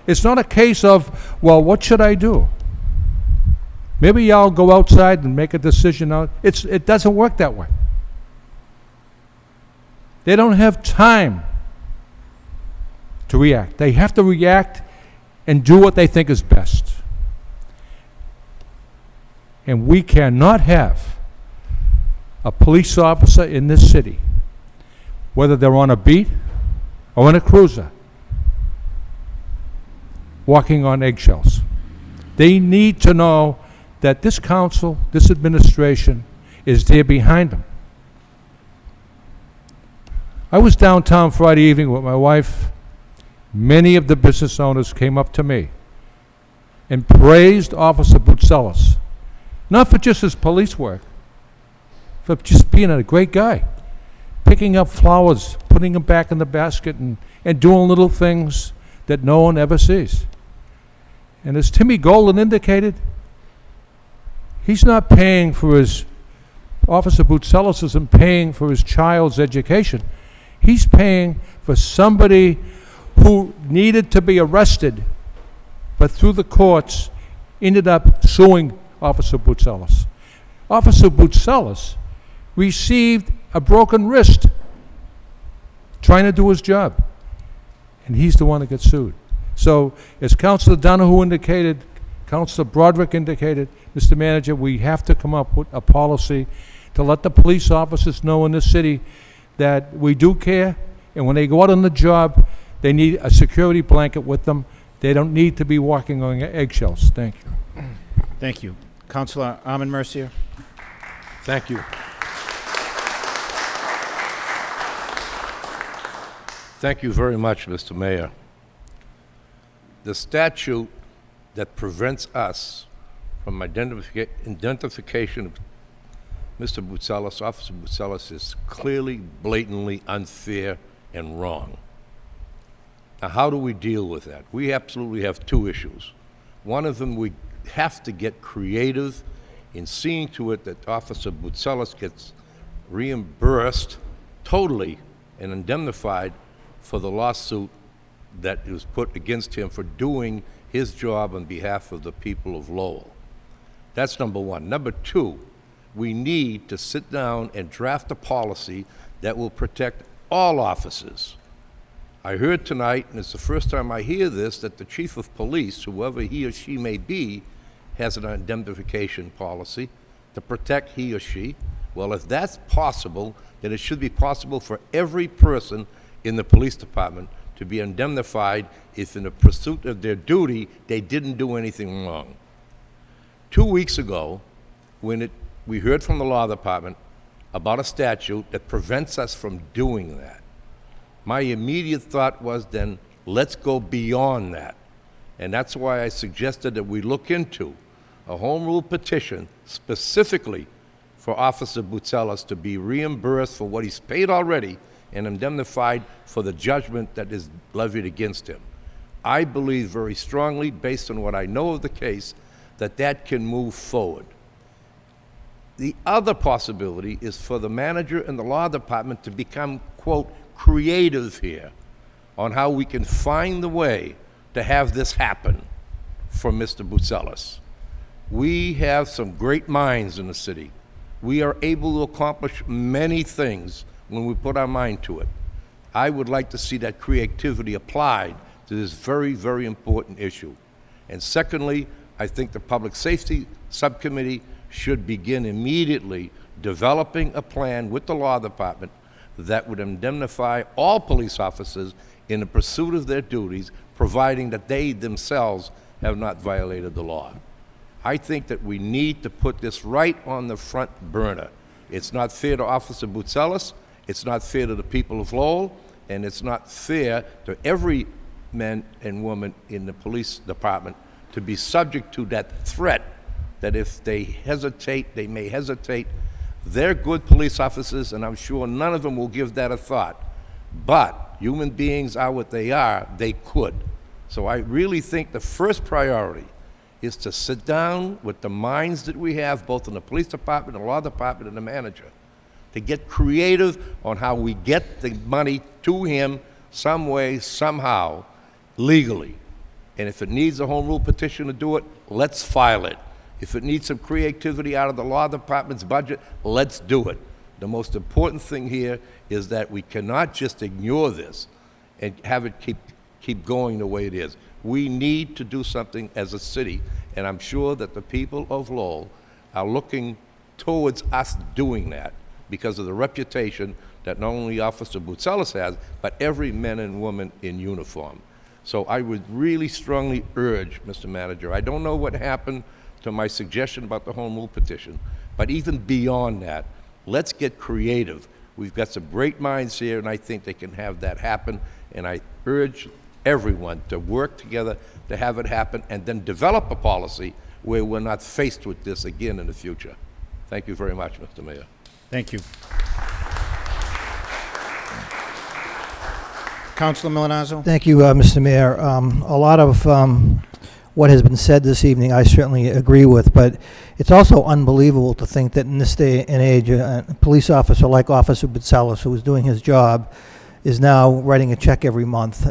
It's not a case of, well, what should I do? Maybe I'll go outside and make a decision. It doesn't work that way. They don't have time to react. They have to react and do what they think is best. And we cannot have a police officer in this city, whether they're on a beat or in a cruiser, walking on eggshells. They need to know that this council, this administration, is there behind them. I was downtown Friday evening with my wife. Many of the business owners came up to me and praised Officer Boutselis, not for just his police work, for just being a great guy, picking up flowers, putting them back in the basket, and doing little things that no one ever sees. And as Timmy Golden indicated, he's not paying for his, Officer Boutselis isn't paying for his child's education. He's paying for somebody who needed to be arrested, but through the courts ended up suing Officer Boutselis. Officer Boutselis received a broken wrist trying to do his job, and he's the one that gets sued. So, as Councilor Donohue indicated, Councilor Broderick indicated, Mr. Manager, we have to come up with a policy to let the police officers know in this city that we do care, and when they go out on the job, they need a security blanket with them. They don't need to be walking on eggshells. Thank you.
Thank you. Councilor Armin Mercier.
Thank you. Thank you very much, Mr. Mayor. The statute that prevents us from identification of Mr. Boutselis, Officer Boutselis, is clearly, blatantly unfair and wrong. Now, how do we deal with that? We absolutely have two issues. One of them, we have to get creative in seeing to it that Officer Boutselis gets reimbursed totally and indemnified for the lawsuit that was put against him for doing his job on behalf of the people of Lowell. That's number one. Number two, we need to sit down and draft a policy that will protect all officers. I heard tonight, and it's the first time I hear this, that the chief of police, whoever he or she may be, has an indemnification policy to protect he or she. Well, if that's possible, then it should be possible for every person in the police department to be indemnified if in the pursuit of their duty they didn't do anything wrong. 2 weeks ago, when we heard from the law department about a statute that prevents us from doing that, my immediate thought was then, let's go beyond that. And that's why I suggested that we look into a home rule petition specifically for Officer Boutsellis to be reimbursed for what he's paid already and indemnified for the judgment that is levied against him. I believe very strongly, based on what I know of the case, that that can move forward. The other possibility is for the manager and the law department to become, quote, creative here on how we can find the way to have this happen for Mr. Boutsellis. We have some great minds in the city. We are able to accomplish many things when we put our mind to it. I would like to see that creativity applied to this very, very important issue. And secondly, I think the Public Safety Subcommittee should begin immediately developing a plan with the law department that would indemnify all police officers in the pursuit of their duties, providing that they themselves have not violated the law. I think that we need to put this right on the front burner. It's not fair to Officer Boutsellis, it's not fair to the people of Lowell, and it's not fair to every man and woman in the police department to be subject to that threat that if they hesitate, they may hesitate. They're good police officers, and I'm sure none of them will give that a thought. But human beings are what they are, they could. So I really think the first priority is to sit down with the minds that we have, both in the police department, the law department, and the manager, to get creative on how we get the money to him some way, somehow, legally. And if it needs a home rule petition to do it, let's file it. If it needs some creativity out of the law department's budget, let's do it. The most important thing here is that we cannot just ignore this and have it keep going the way it is. We need to do something as a city, and I'm sure that the people of Lowell are looking towards us doing that because of the reputation that not only Officer Boutsellis has, but every man and woman in uniform. So I would really strongly urge, Mr. Manager, I don't know what happened to my suggestion about the home rule petition, but even beyond that, let's get creative. We've got some great minds here, and I think they can have that happen, and I urge everyone to work together to have it happen and then develop a policy where we're not faced with this again in the future. Thank you very much, Mr. Mayor.
Thank you. Councilor Milanazzo?
Thank you, Mr. Mayor. A lot of what has been said this evening I certainly agree with, but it's also unbelievable to think that in this day and age, a police officer like Officer Boutsellis, who was doing his job, is now writing a check every month.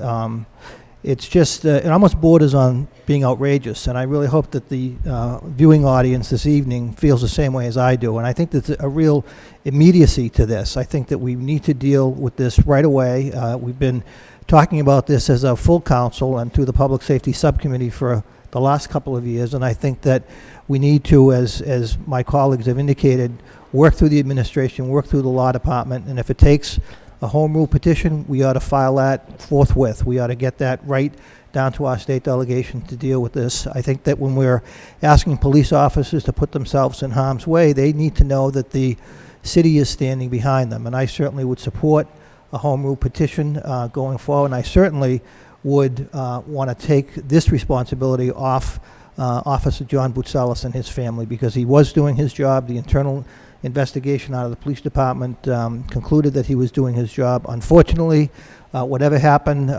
It's just, it almost borders on being outrageous, and I really hope that the viewing audience this evening feels the same way as I do, and I think there's a real immediacy to this. I think that we need to deal with this right away. We've been talking about this as a full council and through the Public Safety Subcommittee for the last couple of years, and I think that we need to, as my colleagues have indicated, work through the administration, work through the law department, and if it takes a home rule petition, we ought to file that forthwith. We ought to get that right down to our state delegation to deal with this. I think that when we're asking police officers to put themselves in harm's way, they need to know that the city is standing behind them, and I certainly would support a home rule petition going forward, and I certainly would want to take this responsibility off Officer John Boutsellis and his family, because he was doing his job. The internal investigation out of the police department concluded that he was doing his job. Unfortunately, whatever happened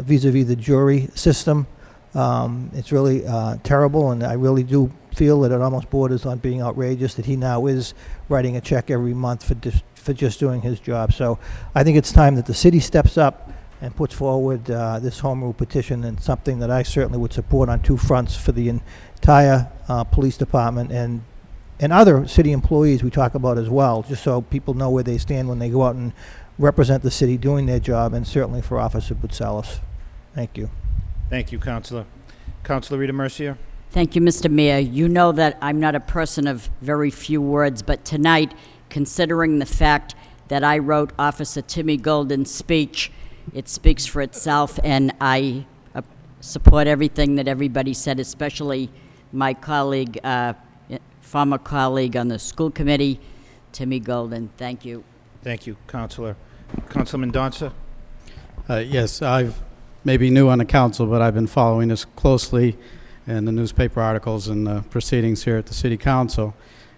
vis-a-vis the jury system, it's really terrible, and I really do feel that it almost borders on being outrageous that he now is writing a check every month for just doing his job. So I think it's time that the city steps up and puts forward this home rule petition, and something that I certainly would support on two fronts for the entire police department and other city employees we talk about as well, just so people know where they stand when they go out and represent the city doing their job, and certainly for Officer Boutsalis. Thank you.
Thank you, Counselor. Counselor Rita Mercier?
Thank you, Mr. Mayor. You know that I'm not a person of very few words, but tonight, considering the fact that I wrote Officer Timmy Golden's speech, it speaks for itself, and I support everything that everybody said, especially my colleague, former colleague on the school committee, Timmy Golden. Thank you.
Thank you, Counselor. Councilman Donza?
Yes, I've maybe new on the council, but I've been following this closely in the newspaper articles and the proceedings here at the City Council.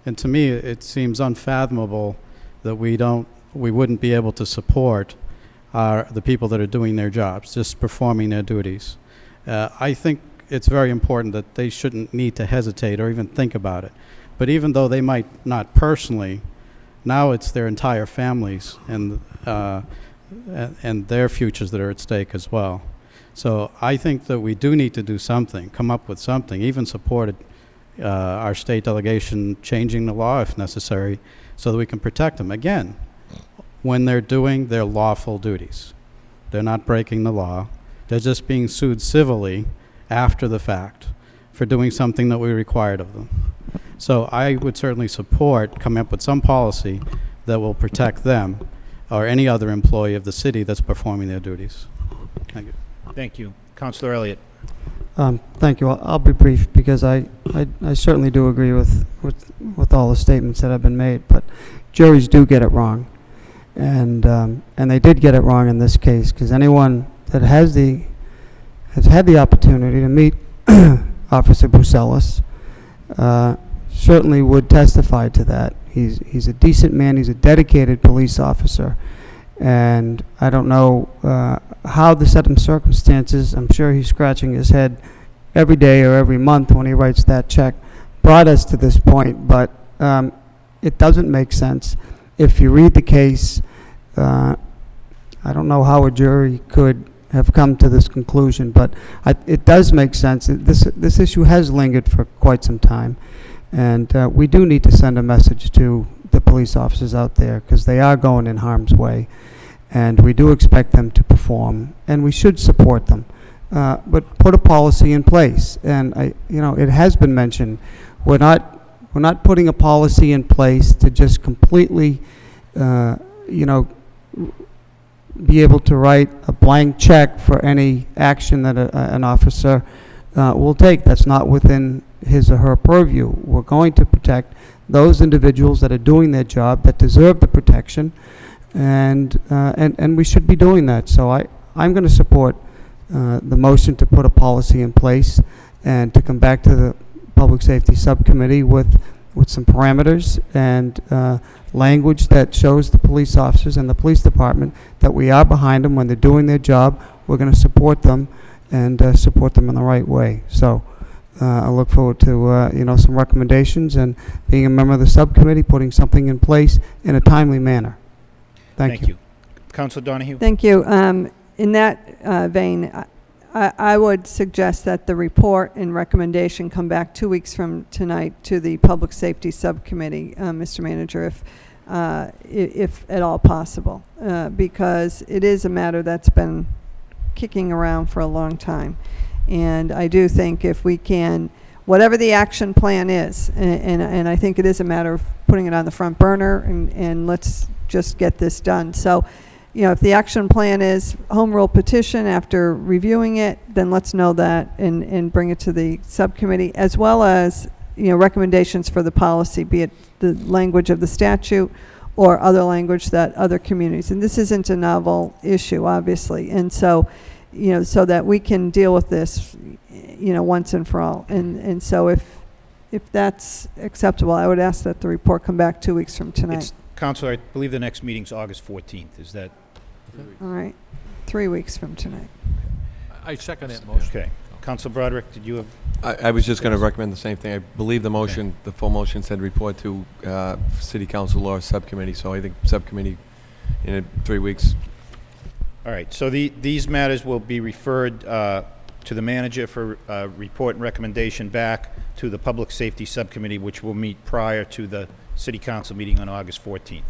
And to me, it seems unfathomable that we wouldn't be able to support the people that are doing their jobs, just performing their duties. I think it's very important that they shouldn't need to hesitate or even think about it. But even though they might not personally, now it's their entire families and their futures that are at stake as well. So I think that we do need to do something, come up with something, even supported our state delegation changing the law if necessary so that we can protect them. Again, when they're doing their lawful duties. They're not breaking the law. They're just being sued civilly after the fact for doing something that we required of them. So I would certainly support coming up with some policy that will protect them or any other employee of the city that's performing their duties. Thank you.
Thank you. Counselor Elliott?
Thank you. I'll be brief because I certainly do agree with all the statements that have been made, but juries do get it wrong. And they did get it wrong in this case, because anyone that has had the opportunity to meet Officer Boutsalis certainly would testify to that. He's a decent man. He's a dedicated police officer. And I don't know how the set of circumstances, I'm sure he's scratching his head every day or every month when he writes that check, brought us to this point, but it doesn't make sense. If you read the case, I don't know how a jury could have come to this conclusion, but it does make sense. This issue has lingered for quite some time, and we do need to send a message to the police officers out there, because they are going in harm's way, and we do expect them to perform, and we should support them. But put a policy in place, and it has been mentioned. We're not putting a policy in place to just completely, be able to write a blank check for any action that an officer will take. That's not within his or her purview. We're going to protect those individuals that are doing their job, that deserve the protection, and we should be doing that. So I'm going to support the motion to put a policy in place and to come back to the Public Safety Subcommittee with some parameters and language that shows the police officers and the police department that we are behind them when they're doing their job. We're going to support them and support them in the right way. So I look forward to some recommendations and being a member of the subcommittee, putting something in place in a timely manner. Thank you.
Councilor Donahue?
Thank you. In that vein, I would suggest that the report and recommendation come back 2 weeks from tonight to the Public Safety Subcommittee, Mr. Manager, if at all possible, because it is a matter that's been kicking around for a long time. And I do think if we can, whatever the action plan is, and I think it is a matter of putting it on the front burner and let's just get this done. So, if the action plan is home rule petition after reviewing it, then let's know that and bring it to the subcommittee, as well as, recommendations for the policy, be it the language of the statute or other language that other communities, and this isn't a novel issue, obviously, and so, so that we can deal with this, once and for all. And so if that's acceptable, I would ask that the report come back 2 weeks from tonight.
Counselor, I believe the next meeting's August 14th. Is that?
All right. 3 weeks from tonight.
I second that motion.
Okay. Councilor Broderick, did you have?
I was just going to recommend the same thing. I believe the motion, the full motion said report to City Council Law Subcommittee, so I think Subcommittee in 3 weeks.
All right. So these matters will be referred to the manager for report and recommendation back to the Public Safety Subcommittee, which will meet prior to the City Council meeting on August 14th.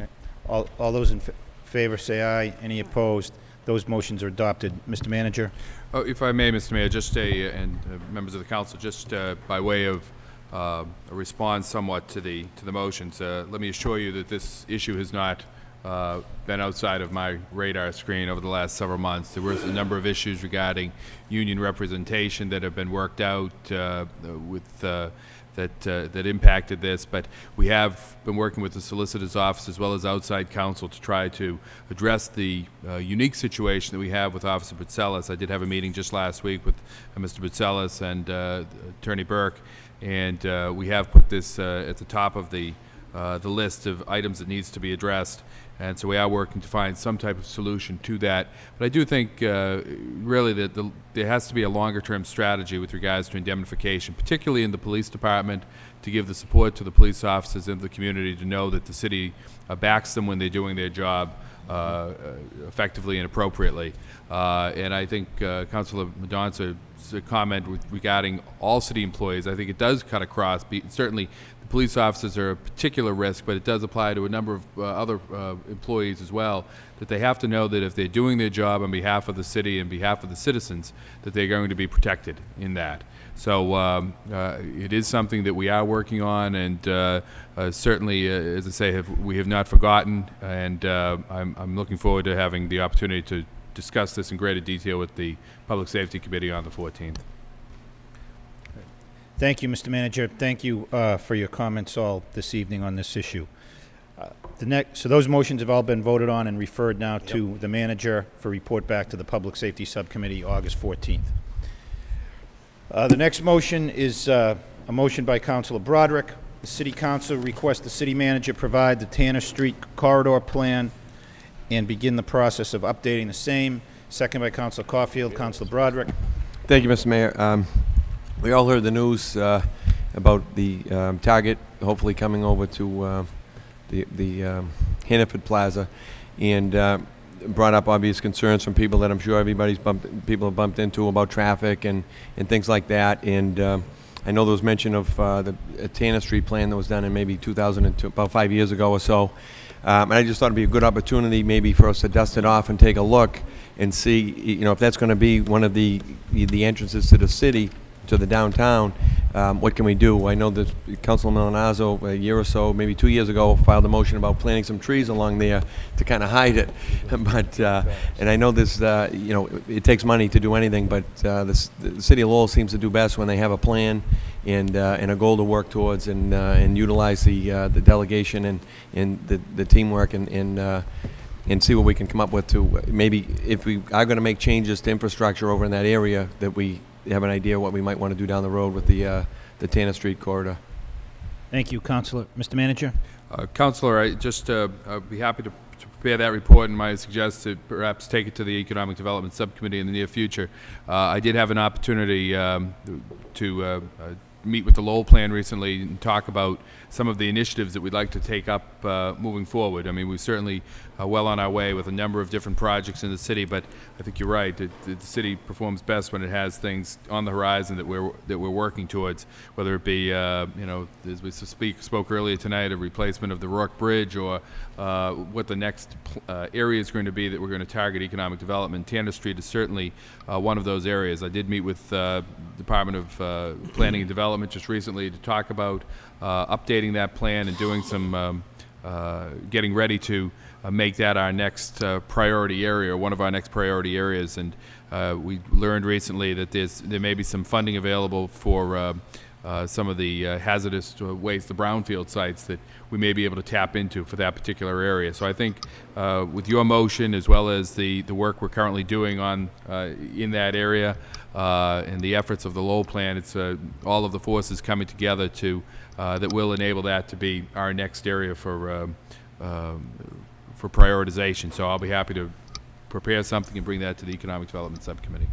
Okay. All those in favor say aye. Any opposed? Those motions are adopted. Mr. Manager?
Oh, if I may, Mr. Mayor, just members of the council, just by way of a response somewhat to the motions, let me assure you that this issue has not been outside of my radar screen over the last several months. There was a number of issues regarding union representation that have been worked out that impacted this, but we have been working with the solicitor's office as well as outside counsel to try to address the unique situation that we have with Officer Butzelis. I did have a meeting just last week with Mr. Butzelis and Attorney Burke, and we have put this at the top of the list of items that needs to be addressed. And so we are working to find some type of solution to that. But I do think really that there has to be a longer-term strategy with regards to indemnification, particularly in the police department, to give the support to the police officers in the community to know that the city backs them when they're doing their job effectively and appropriately. And I think Councilor Mendonca's comment regarding all city employees, I think it does cut across. Certainly, police officers are a particular risk, but it does apply to a number of other employees as well, that they have to know that if they're doing their job on behalf of the city and behalf of the citizens, that they're going to be protected in that. So it is something that we are working on, and certainly, as I say, we have not forgotten, and I'm looking forward to having the opportunity to discuss this in greater detail with the Public Safety Committee on the 14th.
Thank you, Mr. Manager. Thank you for your comments all this evening on this issue. So those motions have all been voted on and referred now to the manager for report back to the Public Safety Subcommittee August 14th. The next motion is a motion by Councilor Broderick. The City Council requests the City Manager provide the Tanner Street corridor plan and begin the process of updating the same. Second by Councilor Caulfield. Councilor Broderick.
Thank you, Mr. Mayor. We all heard the news about the Target hopefully coming over to the Hannaford Plaza, and brought up obvious concerns from people that I'm sure people have bumped into about traffic and things like that. And I know there was mention of the Tanner Street plan that was done in maybe 2002, about 5 years ago or so. And I just thought it'd be a good opportunity maybe for us to dust it off and take a look and see, if that's going to be one of the entrances to the city, to the downtown, what can we do? I know that Councilor Milanazzo, a year or so, maybe 2 years ago, filed a motion about planting some trees along there to kind of hide it. But and I know this, it takes money to do anything, but the city of Lowell seems to do best when they have a plan and a goal to work towards, and utilize the delegation and the teamwork and see what we can come up with to maybe, if we are going to make changes to infrastructure over in that area, that we have an idea what we might want to do down the road with the Tanner Street corridor.
Thank you, Councilor. Mr. Manager?
Councilor, I'd be happy to prepare that report, and might suggest to perhaps take it to the Economic Development Subcommittee in the near future. I did have an opportunity to meet with the Lowell plan recently and talk about some of the initiatives that we'd like to take up moving forward. I mean, we're certainly well on our way with a number of different projects in the city, but I think you're right. The city performs best when it has things on the horizon that we're working towards, whether it be as we spoke earlier tonight, a replacement of the Rourke Bridge, or what the next area is going to be that we're going to target economic development. Tanner Street is certainly one of those areas. I did meet with Department of Planning and Development just recently to talk about updating that plan and doing some getting ready to make that our next priority area, or one of our next priority areas. And we learned recently that there may be some funding available for some of the hazardous waste, the brownfield sites, that we may be able to tap into for that particular area. So I think with your motion, as well as the work we're currently doing on in that area, and the efforts of the Lowell plan, it's all of the forces coming together to that will enable that to be our next area for prioritization. So I'll be happy to prepare something and bring that to the Economic Development Subcommittee.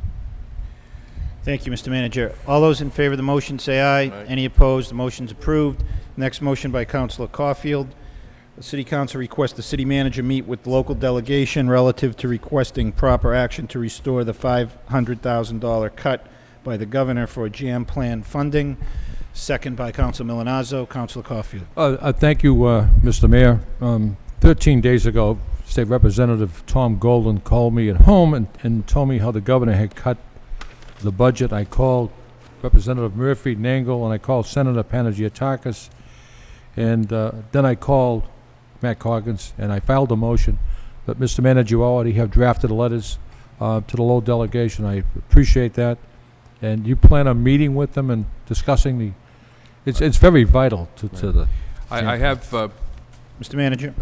Thank you, Mr. Manager. All those in favor of the motion say aye. Aye. Any opposed? The motion's approved. Next motion by Councilor Caulfield. The City Council requests the City Manager meet with the local delegation relative to requesting proper action to restore the $500,000 cut by the Governor for JAM plan funding. Second by Councilor Milanazzo. Councilor Caulfield.
Thank you, Mr. Mayor. 13 days ago, State Representative Tom Golden called me at home and told me how the governor had cut the budget. I called Representative Murphy, Nangle, and I called Senator Panagiotakis, and then I called Matt Coggins, and I filed a motion. But, Mr. Manager, you already have drafted letters to the Lowell delegation. I appreciate that. And you plan on meeting with them and discussing the... It's very vital to the...
I have...
Mr. Manager?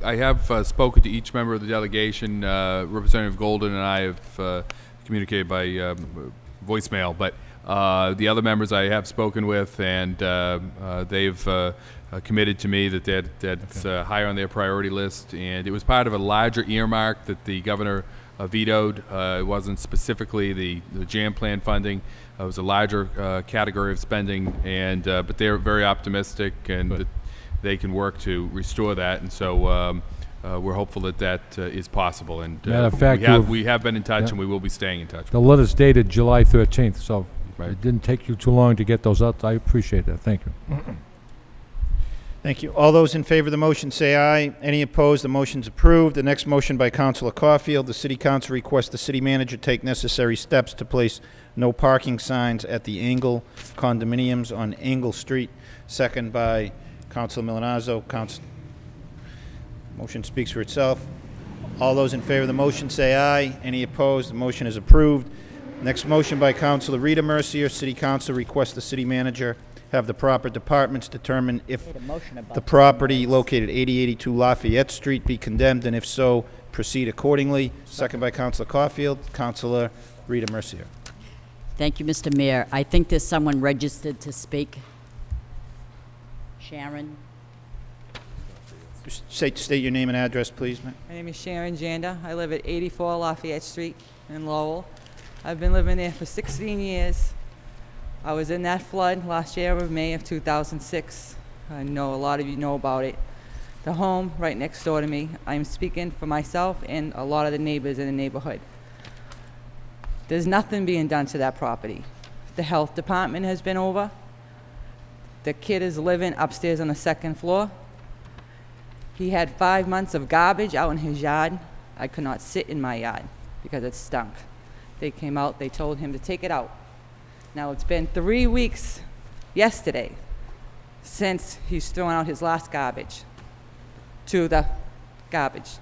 I have spoken to each member of the delegation. Representative Golden and I have communicated by voicemail, but the other members I have spoken with, and they've committed to me that that's higher on their priority list. And it was part of a larger earmark that the governor vetoed. It wasn't specifically the JAM plan funding. It was a larger category of spending, and but they're very optimistic, and that they can work to restore that. And so we're hopeful that that is possible. And
Matter of fact,
we have been in touch,
yeah,
and we will be staying in touch.
The letter's dated July 13th, so
Right.
it didn't take you too long to get those out. I appreciate that. Thank you.
Thank you. All those in favor of the motion say aye. Any opposed? The motion's approved. The next motion by Councilor Caulfield. The City Council requests the City Manager take necessary steps to place no parking signs at the Angle condominiums on Angle Street. Second by Councilor Milanazzo. Motion speaks for itself. All those in favor of the motion say aye. Any opposed? The motion is approved. Next motion by Councilor Rita Mercier. City Council requests the City Manager have the proper departments determine if the property located 8082 Lafayette Street be condemned, and if so, proceed accordingly. Second by Councilor Caulfield. Councilor Rita Mercier.
Thank you, Mr. Mayor. I think there's someone registered to speak. Sharon?
Just state your name and address, please, ma'am.
My name is Sharon Janda. I live at 84 Lafayette Street in Lowell. I've been living there for 16 years. I was in that flood last year of May of 2006. I know a lot of you know about it. The home right next door to me, I'm speaking for myself and a lot of the neighbors in the neighborhood. There's nothing being done to that property. The health department has been over. The kid is living upstairs on the second floor. He had 5 months of garbage out in his yard. I could not sit in my yard because it stunk. They came out, they told him to take it out. Now it's been 3 weeks yesterday since he's thrown out his last garbage to the garbage.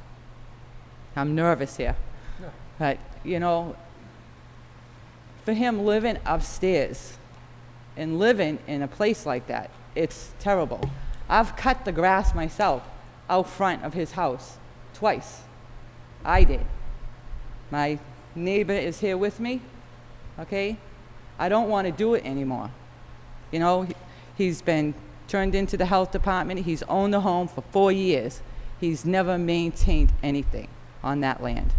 I'm nervous here. Yeah. But, you know, for him living upstairs and living in a place like that, it's terrible. I've cut the grass myself out front of his house twice. I did. My neighbor is here with me, okay? I don't want to do it anymore. You know, he's been turned into the health department. He's owned the home for 4 years. He's never maintained anything on that land.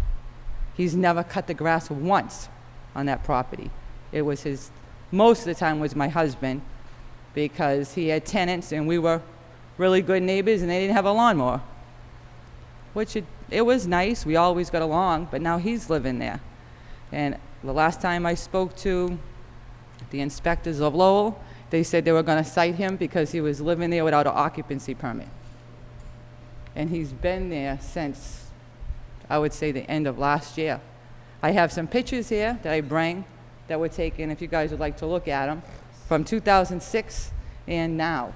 He's never cut the grass once on that property. It was his, most of the time was my husband, because he had tenants and we were really good neighbors and they didn't have a lawnmower, which it was nice. We always got along, but now he's living there. And the last time I spoke to the inspectors of Lowell, they said they were going to cite him because he was living there without an occupancy permit. And he's been there since, I would say, the end of last year. I have some pictures here that I bring that were taken, if you guys would like to look at them, from 2006 and now.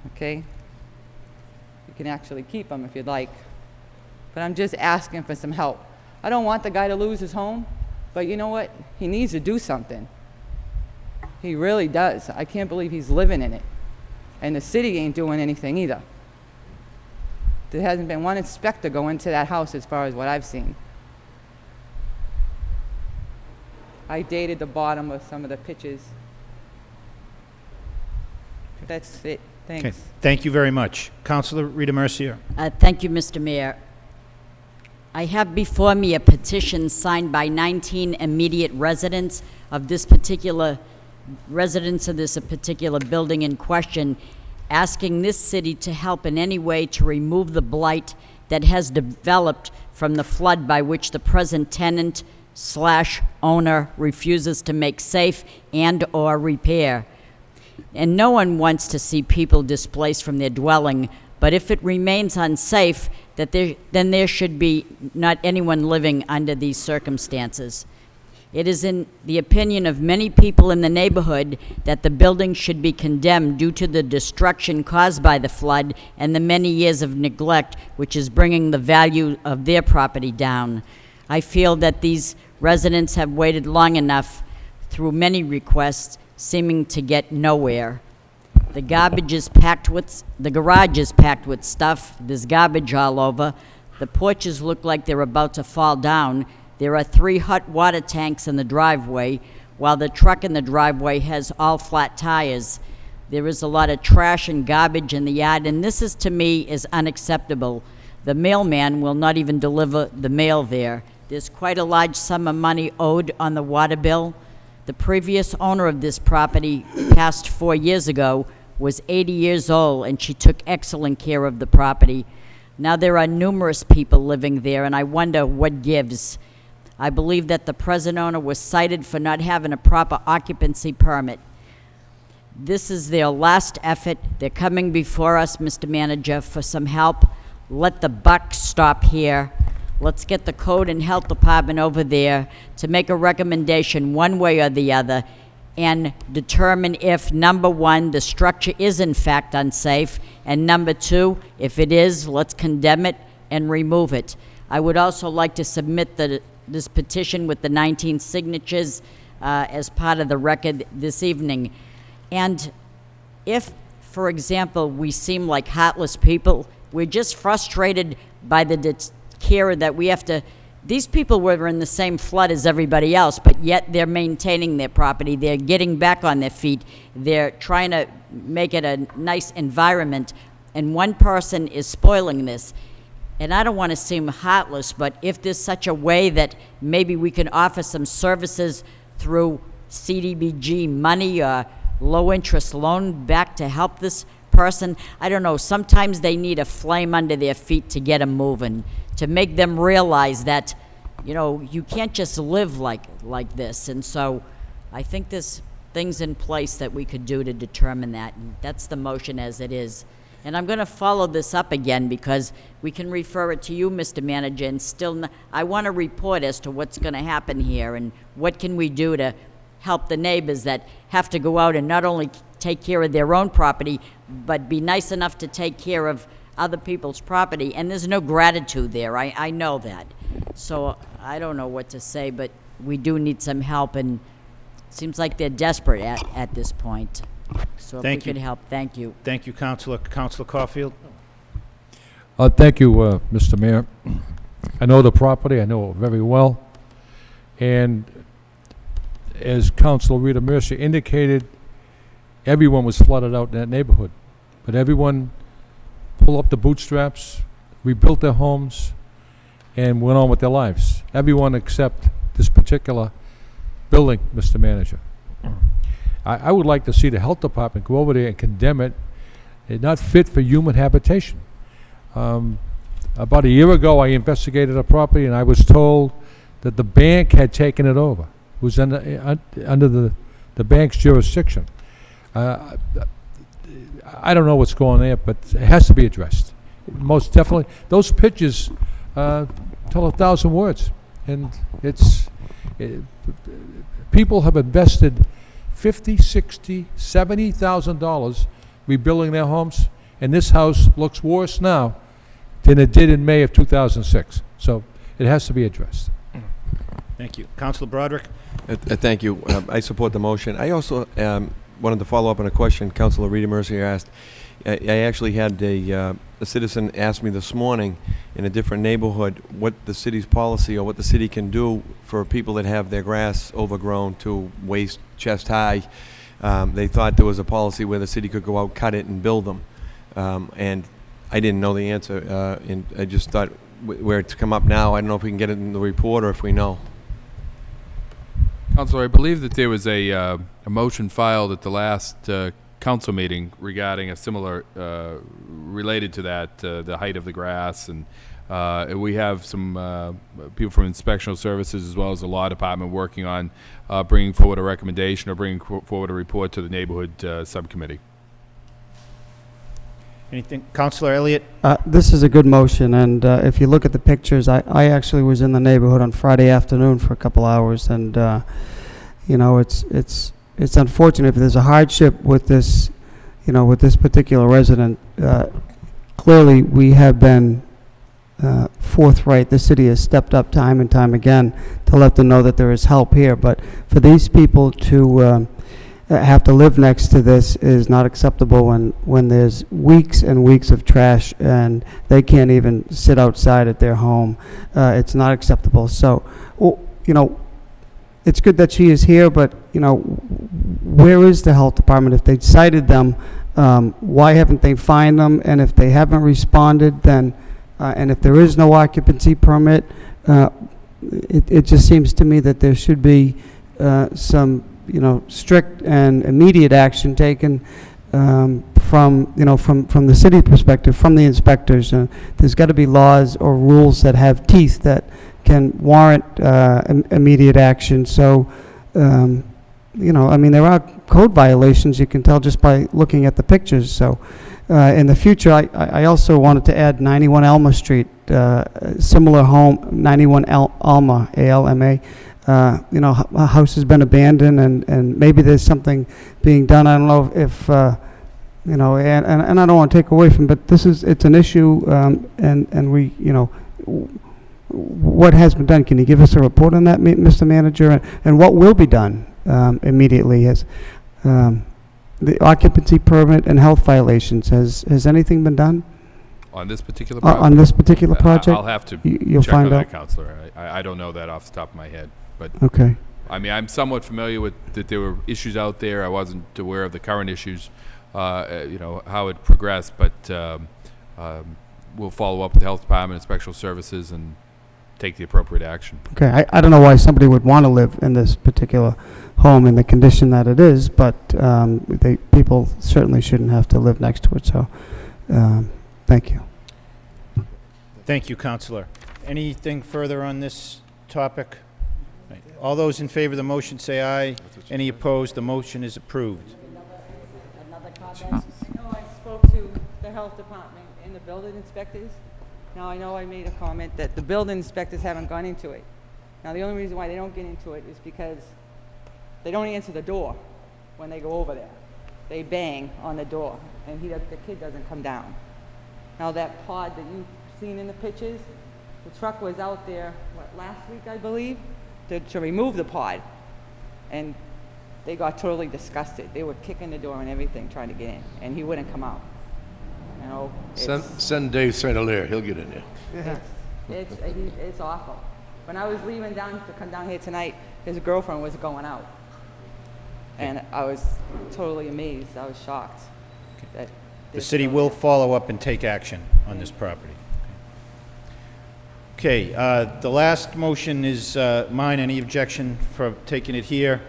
Okay? You can actually keep them if you'd like. But I'm just asking for some help. I don't want the guy to lose his home, but you know what? He needs to do something. He really does. I can't believe he's living in it. And the city ain't doing anything either. There hasn't been one inspector go into that house as far as what I've seen. I dated the bottom of some of the pictures. That's it. Thanks.
Okay. Thank you very much. Councilor Rita Mercier.
Thank you, Mr. Mayor. I have before me a petition signed by 19 immediate residents of this particular building in question, asking this city to help in any way to remove the blight that has developed from the flood by which the present tenant/owner refuses to make safe and/or repair. And no one wants to see people displaced from their dwelling But if it remains unsafe, then there should be not anyone living under these circumstances. It is in the opinion of many people in the neighborhood that the building should be condemned due to the destruction caused by the flood and the many years of neglect, which is bringing the value of their property down. I feel that these residents have waited long enough through many requests, seeming to get nowhere. The garage is packed with stuff. There's garbage all over. The porches look like they're about to fall down. There are 3 hot water tanks in the driveway, while the truck in the driveway has all flat tires. There is a lot of trash and garbage in the yard, and this to me is unacceptable. The mailman will not even deliver the mail there. There's quite a large sum of money owed on the water bill. The previous owner of this property passed 4 years ago, was 80 years old, and she took excellent care of the property. Now there are numerous people living there, and I wonder what gives. I believe that the present owner was cited for not having a proper occupancy permit. This is their last effort. They're coming before us, Mr. Manager, for some help. Let the buck stop here. Let's get the code and health department over there to make a recommendation one way or the other and determine if, number one, the structure is in fact unsafe, and number two, if it is, let's condemn it and remove it. I would also like to submit this petition with the 19 signatures as part of the record this evening. And if, for example, we seem like heartless people, we're just frustrated by the care that we have to. These people were in the same flood as everybody else, but yet they're maintaining their property. They're getting back on their feet. They're trying to make it a nice environment, and one person is spoiling this. And I don't want to seem heartless, but if there's such a way that maybe we can offer some services through CDBG money or low-interest loan back to help this person, I don't know, sometimes they need a flame under their feet to get them moving, to make them realize that, you know, you can't just live like this. And so I think there's things in place that we could do to determine that, and that's the motion as it is. And I'm going to follow this up again because we can refer it to you, Mr. Manager, and still, I want a report as to what's going to happen here and what can we do to help the neighbors that have to go out and not only take care of their own property, but be nice enough to take care of other people's property. And there's no gratitude there. I know that. So I don't know what to say, but we do need some help, and it seems like they're desperate at this point. So if we could help, thank you.
Thank you, Councilor. Councilor Caulfield?
Thank you, Mr. Mayor. I know the property. I know it very well. And as Councilor Rita Mercer indicated, everyone was flooded out in that neighborhood. But everyone pulled up the bootstraps, rebuilt their homes, and went on with their lives. Everyone except this particular building, Mr. Manager. I would like to see the health department go over there and condemn it. It's not fit for human habitation. About a year ago, I investigated a property, and I was told that the bank had taken it over. It was under the bank's jurisdiction. I don't know what's going on there, but it has to be addressed. Most definitely. Those pictures tell 1,000 words. And people have invested $50,000, $60,000, $70,000 rebuilding their homes, and this house looks worse now than it did in May of 2006. So it has to be addressed.
Thank you. Councilor Broderick?
Thank you. I support the motion. I also wanted to follow up on a question Councilor Rita Mercer asked. I actually had a citizen ask me this morning in a different neighborhood what the city's policy or what the city can do for people that have their grass overgrown to waist chest high. They thought there was a policy where the city could go out, cut it, and build them. And I didn't know the answer, and I just thought where it's come up now, I don't know if we can get it in the report or if we know.
Councilor, I believe that there was a motion filed at the last council meeting regarding a similar, related to that, the height of the grass, and we have some people from inspectional services as well as the law department working on bringing forward a recommendation or bringing forward a report to the neighborhood subcommittee.
Anything? Counselor Elliott?
This is a good motion, and if you look at the pictures, I actually was in the neighborhood on Friday afternoon for a couple hours, and you know, it's unfortunate if there's a hardship with this, you know, with this particular resident. Clearly, we have been forthright. The city has stepped up time and time again to let them know that there is help here, but for these people to have to live next to this is not acceptable when there's weeks and weeks of trash and they can't even sit outside at their home. It's not acceptable. So, you know, it's good that she is here, but, you know, where is the health department? If they cited them, why haven't they fined them? And if they haven't responded, then, and if there is no occupancy permit, it just seems to me that there should be some, you know, strict and immediate action taken from, you know, from the city perspective, from the inspectors. There's got to be laws or rules that have teeth that can warrant immediate action. So, you know, I mean, there are code violations, you can tell just by looking at the pictures. So, in the future, I also wanted to add 91 Alma Street, similar home, 91 Alma, A-L-M-A. You know, a house has been abandoned, and maybe there's something being done. I don't know if you know, and I don't want to take away from, but it's an issue, and we, you know, what has been done? Can you give us a report on that, Mr. Manager, and what will be done immediately? As the occupancy permit and health violations, has anything been done
On this particular project?
on this particular project?
I'll have to
You'll
check
find
on that,
out.
Counselor. I don't know that off the top of my head. But
Okay.
I mean, I'm somewhat familiar with that there were issues out there. I wasn't aware of the current issues, you know, how it progressed, but we'll follow up with the Health Department and Special Services and take the appropriate action.
Okay, I don't know why somebody would want to live in this particular home in the condition that it is, but people certainly shouldn't have to live next to it, so thank you.
Thank you, Counselor. Anything further on this topic? Right. All those in favor of the motion say aye. Any opposed? The motion is approved.
I know I spoke to the health department and the building inspectors. Now, I know I made a comment that the building inspectors haven't gone into it. Now, the only reason why they don't get into it is because they don't answer the door when they go over there. They bang on the door, and the kid doesn't come down. Now, that pod that you've seen in the pictures, the truck was out there, last week, I believe, to remove the pod. And they got totally disgusted. They were kicking the door and everything, trying to get in, and he wouldn't come out. You know,
Send Dave St. Hilaire, he'll get in there.
it's awful. When I was leaving to come down here tonight, his girlfriend was going out. And I was totally amazed. I was shocked. That
The city will follow up and take action on this property. Okay, the last motion is mine. Any objection for taking it here?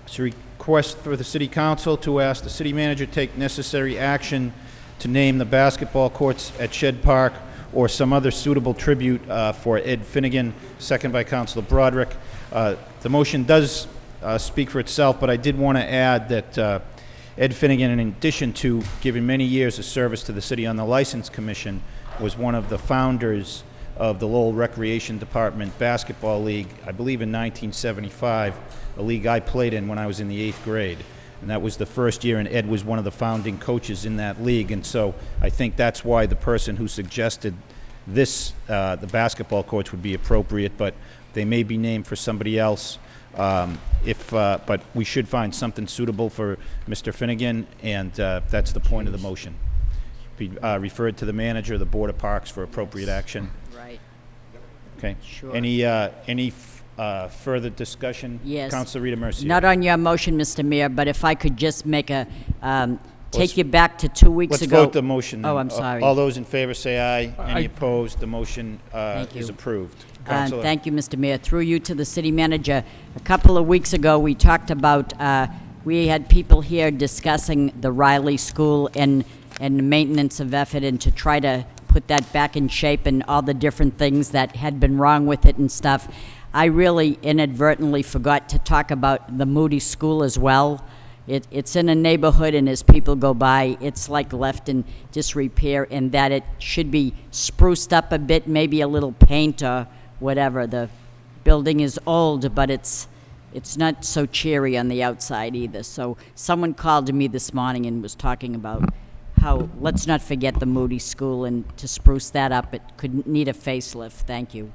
It's a request for the city council to ask the city manager to take necessary action to name the basketball courts at Shed Park or some other suitable tribute for Ed Finnegan, second by Councilor Broderick. The motion does speak for itself, but I did want to add that Ed Finnegan, in addition to giving many years of service to the city on the License Commission, was one of the founders of the Lowell Recreation Department Basketball League, I believe in 1975, a league I played in when I was in the 8th grade. And that was the first year, and Ed was one of the founding coaches in that league. And so I think that's why the person who suggested this, the basketball courts, would be appropriate, but they may be named for somebody else. But we should find something suitable for Mr. Finnegan, and that's the point of the motion. Be referred to the manager of the Board of Parks for appropriate action.
Right.
Okay.
Sure.
Any further discussion?
Yes.
Councilor Rita Mercier.
Not on your motion, Mr. Mayor, but if I could just make a, take you back to 2 weeks ago.
Let's vote the motion.
Oh,
then.
I'm sorry.
All those in favor say aye. Any opposed? The motion
Thank you.
is approved. Councilor.
Thank you, Mr. Mayor. Through you to the city manager. A couple of weeks ago, we talked about, we had people here discussing the Riley School and the maintenance of effort and to try to put that back in shape and all the different things that had been wrong with it and stuff. I really inadvertently forgot to talk about the Moody School as well. It's in a neighborhood, and as people go by, it's like left in disrepair, and that it should be spruced up a bit, maybe a little paint or whatever. The building is old, but it's not so cheery on the outside either. So someone called to me this morning and was talking about how, let's not forget the Moody School, and to spruce that up, it could need a facelift. Thank you.